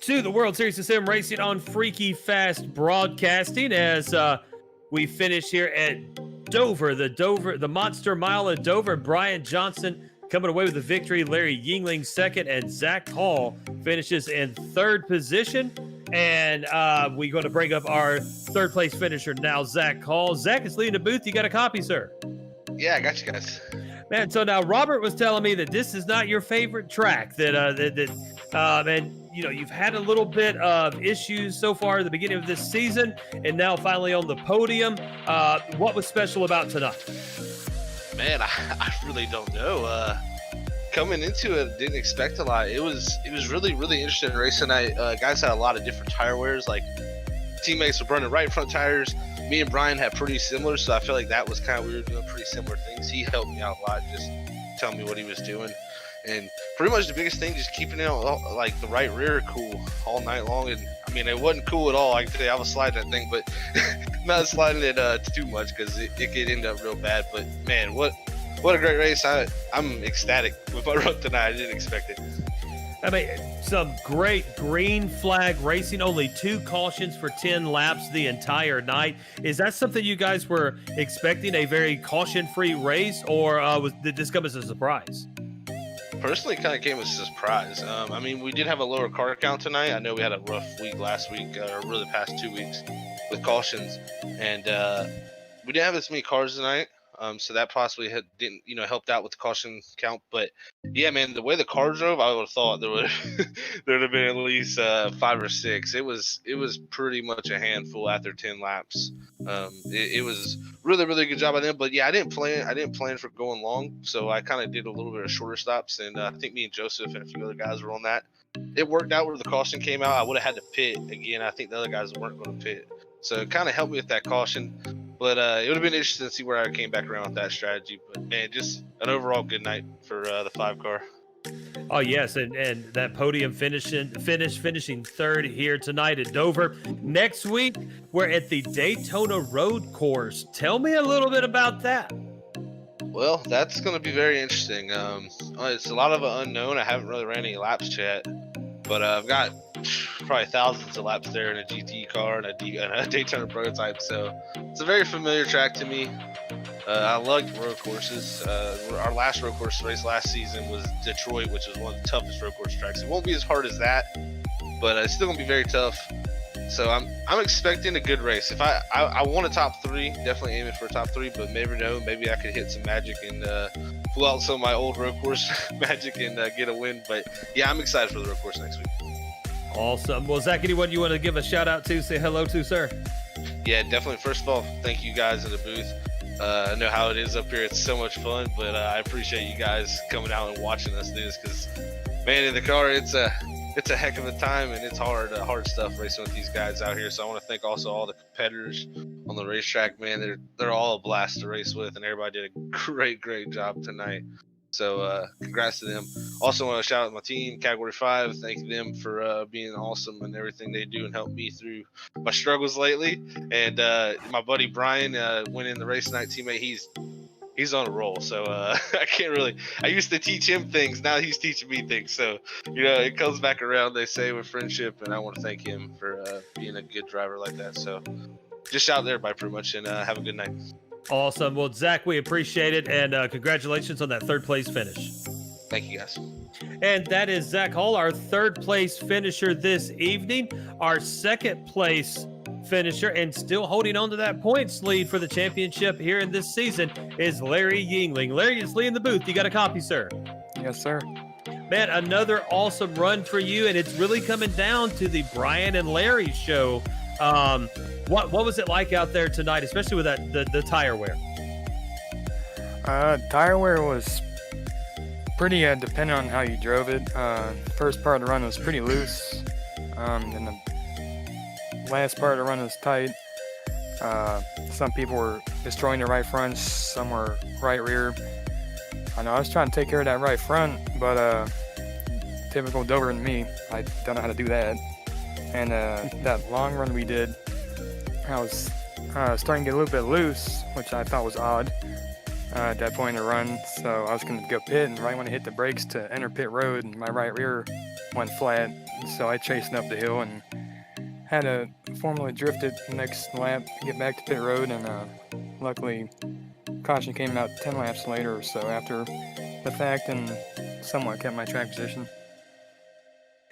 to the World Series of Sim Racing on Freaky Fast Broadcasting as we finish here at Dover, the Monster Mile of Dover. Brian Johnson coming away with the victory. Larry Yingling second, and Zach Hall finishes in third position. And we're going to bring up our third place finisher now, Zach Hall. Zach is leading the booth. You got a copy, sir? Yeah, I got you guys. Man, so now Robert was telling me that this is not your favorite track. And you know, you've had a little bit of issues so far at the beginning of this season, and now finally on the podium. What was special about tonight? Man, I really don't know. Coming into it, didn't expect a lot. It was really interesting race tonight. Guys had a lot of different tire wears. Like teammates were running right front tires. Me and Brian had pretty similar, so I feel like that was kind of, we were doing pretty similar things. He helped me out a lot, just telling me what he was doing. And pretty much the biggest thing, just keeping it like the right rear cool all night long. And I mean, it wasn't cool at all. I can tell you, I was sliding that thing, but not sliding it too much because it could end up real bad. But man, what a great race. I'm ecstatic with my run tonight. I didn't expect it. I mean, some great green flag racing, only 2 cautions for 10 laps the entire night. Is that something you guys were expecting, a very caution-free race, or did this come as a surprise? Personally, kind of came as a surprise. I mean, we did have a lower car count tonight. I know we had a rough week last week, or really the past 2 weeks with cautions, and we didn't have as many cars tonight. So that possibly didn't helped out with the caution count. But yeah, man, the way the car drove, I would have thought there would have been at least 5 or 6. It was pretty much a handful after 10 laps. It was really good job by them. But yeah, I didn't plan for going long, so I kind of did a little bit of shorter stops. And I think me and Joseph and a few other guys were on that. It worked out where the caution came out. I would have had to pit again. I think the other guys weren't going to pit, so it kind of helped me with that caution. But it would have been interesting to see where I came back around with that strategy. But man, just an overall good night for the 5 car. Oh yes, and that podium finishing third here tonight at Dover. Next week we're at the Daytona Road Course. Tell me a little bit about that. Well, that's going to be very interesting. It's a lot of unknown. I haven't really ran any laps yet, but I've got probably thousands of laps there in a GT car and a Daytona prototype. So it's a very familiar track to me. I like road courses. Our last road course race last season was Detroit, which is one of the toughest road course tracks. It won't be as hard as that, but it's still gonna be very tough. So I'm expecting a good race. If I want a top 3, definitely aiming for a top 3, but maybe I could hit some magic and pull out some of my old road course magic and get a win. But yeah, I'm excited for the road course next week. Awesome. Well, Zach, anyone you want to give a shout out to, say hello to, sir? Yeah, definitely. First of all, thank you guys in the booth. I know how it is up here. It's so much fun, but I appreciate you guys coming out and watching us do this because, man, in the car, it's a heck of a time, and it's hard stuff racing with these guys out here. So I want to thank also all the competitors on the racetrack, man. They're all a blast to race with, and everybody did a great job tonight. So congrats to them. Also want to shout out my team, Category 5. Thank them for being awesome and everything they do and help me through my struggles lately. And my buddy Brian, winning the race night teammate, he's on a roll. So I can't really. I used to teach him things. Now he's teaching me things. So it comes back around. They say with friendship, and I want to thank him for being a good driver like that. So just out there, by pretty much, and have a good night. Awesome. Well, Zach, we appreciate it, and congratulations on that third place finish. Thank you, guys. And that is Zach Hall, our third place finisher this evening. Our second place finisher, and still holding on to that points lead for the championship here in this season, is Larry Yingling. Larry is Lee in the booth. You got a copy, sir? Yes, sir. Man, another awesome run for you, and it's really coming down to the Brian and Larry show. What was it like out there tonight, especially with that the tire wear? Tire wear was pretty dependent on how you drove it. First part of the run was pretty loose, and the last part of the run was tight. Some people were destroying their right fronts, some were right rear. I know I was trying to take care of that right front, but typical Dover and me, I don't know how to do that. And that long run we did, I was starting to get a little bit loose, which I thought was odd at that point in the run. So I was going to go pit, and right when I hit the brakes to enter pit road, my right rear went flat. So I chased up the hill and had to formally drift it the next lap to get back to pit road. And luckily, caution came out 10 laps later or so after the fact, and somewhat kept my track position.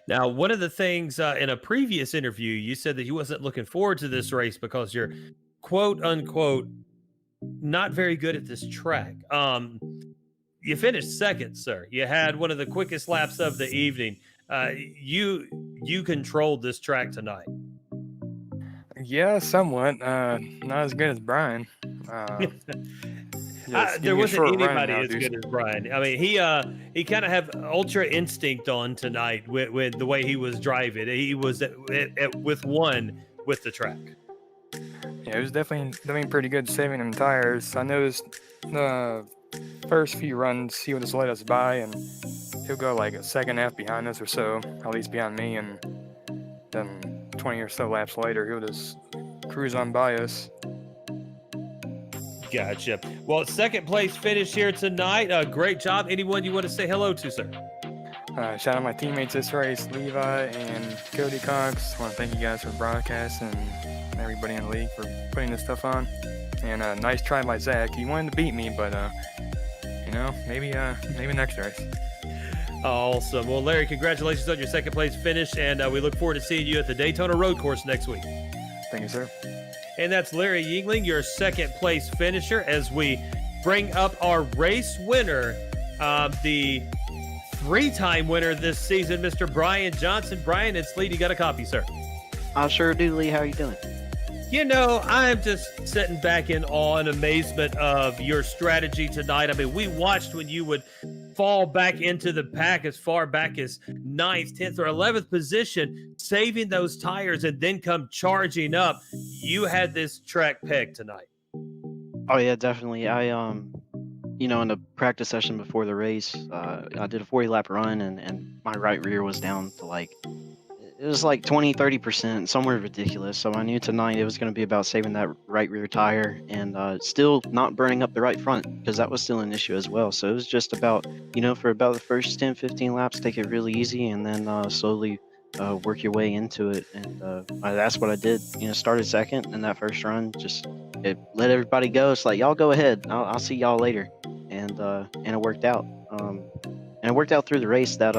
Now, one of the things in a previous interview, you said that you wasn't looking forward to this race because you're, quote unquote, not very good at this track. You finished second, sir. You had one of the quickest laps of the evening. You controlled this track tonight. Yeah, somewhat. Not as good as Brian. There wasn't anybody as good as Brian. I mean, he kind of had ultra instinct on tonight with the way he was driving. He was with the track. Yeah, it was definitely doing pretty good saving them tires. I noticed the first few runs he would just let us by, and he'll go like a second half behind us or so, at least behind me, and then 20 or so laps later, he'll just cruise on by us. Gotcha. Well, second place finish here tonight. Great job. Anyone you want to say hello to, sir? Shout out my teammates this race, Levi and Cody Cox. I want to thank you guys for broadcasting and everybody in the league for putting this stuff on. And nice try by Zach. He wanted to beat me, but maybe next race. Awesome. Well, Larry, congratulations on your second place finish, and we look forward to seeing you at the Daytona Road Course next week. Thank you, sir. And that's Larry Yingling, your second place finisher, as we bring up our race winner, the three-time winner this season, Mr. Brian Johnson. Brian, it's Lee. You got a copy, sir? I sure do, Lee. How are you doing? I'm just sitting back in awe and amazement of your strategy tonight. I mean, we watched when you would fall back into the pack as far back as 9th, 10th, or 11th position, saving those tires and then come charging up. You had this track pegged tonight. Oh, yeah, definitely. I, in the practice session before the race, I did a 40-lap run, and my right rear was down to it was like 20-30%, somewhere ridiculous. So I knew tonight it was going to be about saving that right rear tire and still not burning up the right front, because that was still an issue as well. So it was just about, for about the first 10-15 laps, take it really easy, and then slowly work your way into it. And that's what I did. Started second in that first run, just let everybody go. It's like, y'all go ahead. I'll see y'all later. And it worked out. And it worked out through the race. That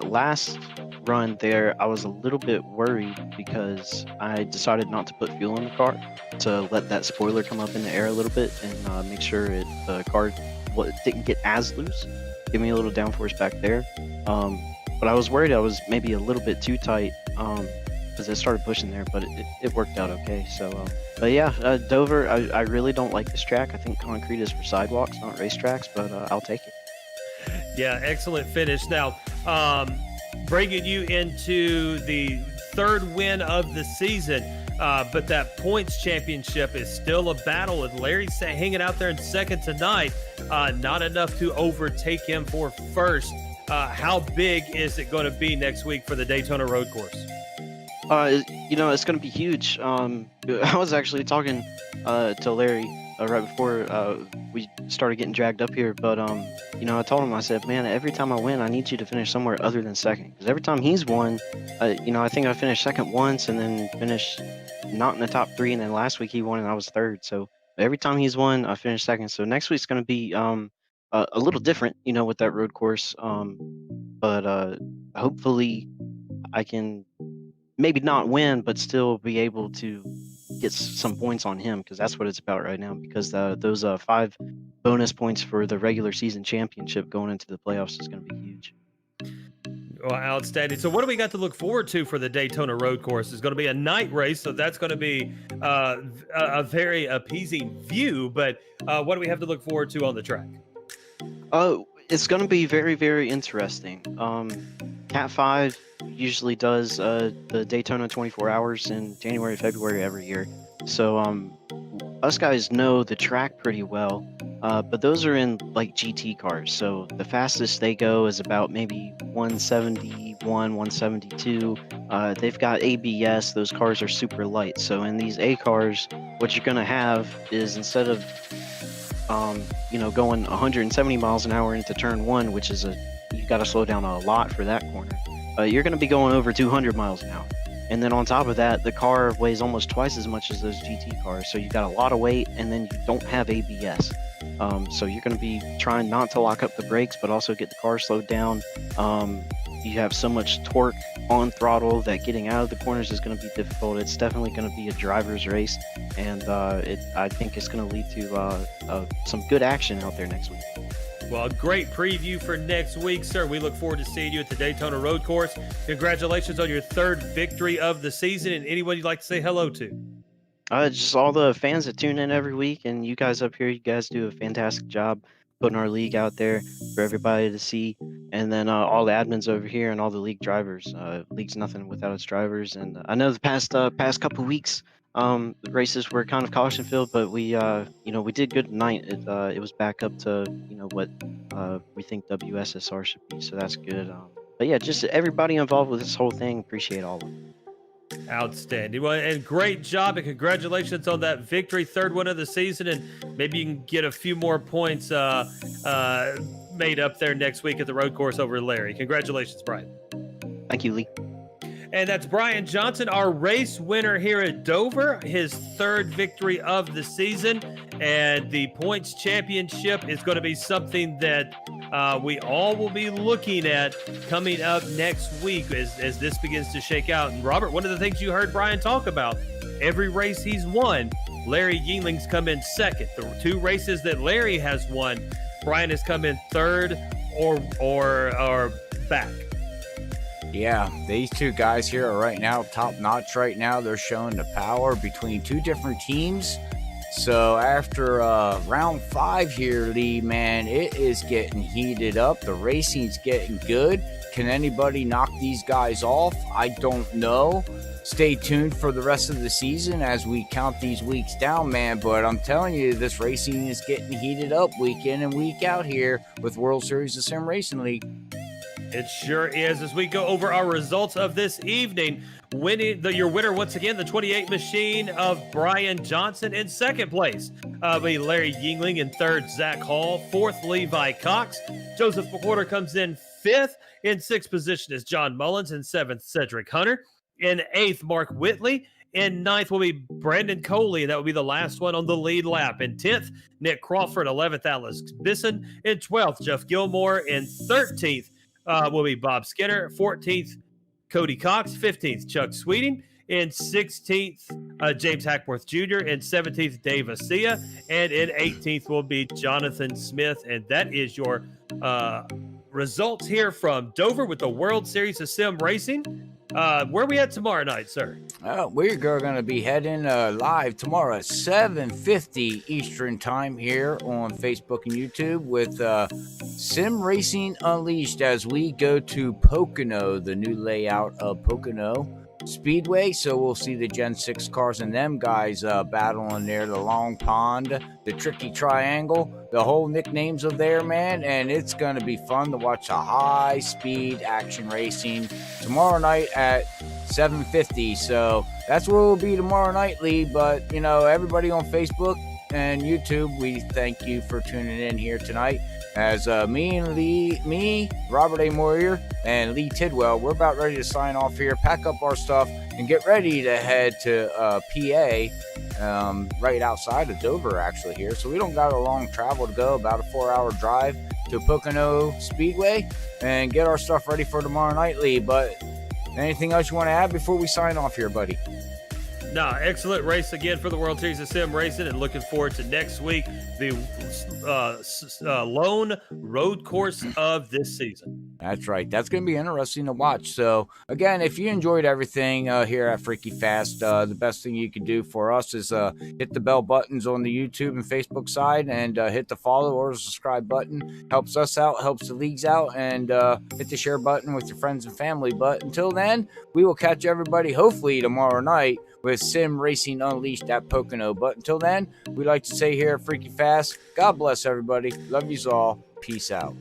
last run there, I was a little bit worried because I decided not to put fuel in the car to let that spoiler come up in the air a little bit and make sure the car didn't get as loose, give me a little downforce back there. But I was worried I was maybe a little bit too tight because I started pushing there, but it worked out okay. So, but yeah, Dover, I really don't like this track. I think concrete is for sidewalks, not racetracks, but I'll take it. Yeah, excellent finish. Now, bringing you into the third win of the season, but that points championship is still a battle with Larry hanging out there in second tonight. Not enough to overtake him for first. How big is it going to be next week for the Daytona Road Course? It's going to be huge. I was actually talking to Larry right before we started getting dragged up here. But you know, I told him, I said, man, every time I win, I need you to finish somewhere other than second, because every time he's won, you know, I think I finished second once and then finished not in the top 3, and then last week he won and I was third. So every time he's won, I finished second. So next week's going to be a little different, you know, with that road course. But hopefully I can maybe not win, but still be able to get some points on him, because that's what it's about right now. Because those 5 bonus points for the regular season championship going into the playoffs is going to be huge. Well, outstanding. So what do we got to look forward to for the Daytona road course? It's going to be a night race, so that's going to be a very appeasing view. But what do we have to look forward to on the track? It's going to be very, very interesting. Cat 5 usually does the Daytona 24 hours in January, February every year. So us guys know the track pretty well, but those are in like GT cars. So the fastest they go is about maybe 171, 172. They've got ABS. Those cars are super light. So in these A cars, what you're going to have is, instead of you know, going 170 miles an hour into turn 1, which is you got to slow down a lot for that corner. You're going to be going over 200 miles an hour. And then on top of that, the car weighs almost twice as much as those GT cars. So you've got a lot of weight, and then you don't have ABS. So you're going to be trying not to lock up the brakes, but also get the car slowed down. You have so much torque on throttle that getting out of the corners is going to be difficult. It's definitely going to be a driver's race, and I think it's going to lead to some good action out there next week. Well, a great preview for next week, sir. We look forward to seeing you at the Daytona road course. Congratulations on your 3rd victory of the season, and anyone you'd like to say hello to? Just all the fans that tune in every week, and you guys up here. You guys do a fantastic job putting our league out there for everybody to see. And then all the admins over here and all the league drivers. League's nothing without its drivers. And I know the past couple weeks, the races were kind of caution filled, but we you know, we did good tonight. It was back up to, you know, what we think WSSR should be, so that's good. But yeah, just everybody involved with this whole thing, appreciate all of it. Outstanding. Well, and great job, and congratulations on that victory, 3rd one of the season, and maybe you can get a few more points made up there next week at the road course over Larry. Congratulations, Brian. Thank you, Lee. And that's Brian Johnson, our race winner here at Dover, his 3rd victory of the season. And the points championship is going to be something that we all will be looking at coming up next week as this begins to shake out. And Robert, one of the things you heard Brian talk about, every race he's won, Larry Yingling's come in 2nd. The 2 races that Larry has won, Brian has come in 3rd or back. Yeah, these 2 guys here are right now top notch right now. They're showing the power between 2 different teams. So after round 5 here, Lee, man, it is getting heated up. The racing's getting good. Can anybody knock these guys off? I don't know. Stay tuned for the rest of the season as we count these weeks down, man. But I'm telling you, this racing is getting heated up week in and week out here with World Series of Sim Racing League. It sure is. As we go over our results of this evening, your winner once again, the 28 machine of Brian Johnson. In 2nd place, be Larry Yingling. In 3rd, Zach Hall. 4th, Levi Cox. Joseph McWhorter comes in 5th. In 6th position is John Mullins. In 7th, Cedric Hunter. In 8th, Mark Whitley. In 9th will be Brandon Coley. That will be the last one on the lead lap. In 10th, Nick Crawford. 11th, Alex Bisson. In 12th, Jeff Gilmore. In 13th, will be Bob Skinner. 14th, Cody Cox. 15th, Chuck Sweeting. In 16th, James Hackworth Jr. In 17th, Dave Asia. And in 18th will be Jonathan Smith. And that is your results here from Dover with the World Series of Sim Racing. Where are we at tomorrow night, sir? We're going to be heading live tomorrow at 7:50 Eastern Time here on Facebook and YouTube with Sim Racing Unleashed as we go to Pocono, the new layout of Pocono Speedway. So we'll see the Gen 6 cars and them guys battling there, the Long Pond, the Tricky Triangle, the whole nicknames of there, man. And it's going to be fun to watch a high-speed action racing tomorrow night at 7:50. So that's where we'll be tomorrow night, Lee. But, you know, everybody on Facebook, and YouTube, we thank you for tuning in here tonight. As me, Robert A. Moyer, and Lee Tidwell, we're about ready to sign off here, pack up our stuff, and get ready to head to PA, right outside of Dover, actually, here. So we don't got a long travel to go, about a 4-hour drive to Pocono Speedway, and get our stuff ready for tomorrow night, Lee. But anything else you want to add before we sign off here, buddy? No, excellent race again for the World Series of Sim Racing, and looking forward to next week, the lone road course of this season. That's right. That's going to be interesting to watch. So, again, if you enjoyed everything here at Freaky Fast, the best thing you can do for us is hit the bell buttons on the YouTube and Facebook side, and hit the follow or subscribe button. Helps us out, helps the leagues out, and hit the share button with your friends and family. But until then, we will catch everybody hopefully tomorrow night with Sim Racing Unleashed at Pocono. But until then, we like to say here at Freaky Fast, God bless everybody. Love yous all. Peace out.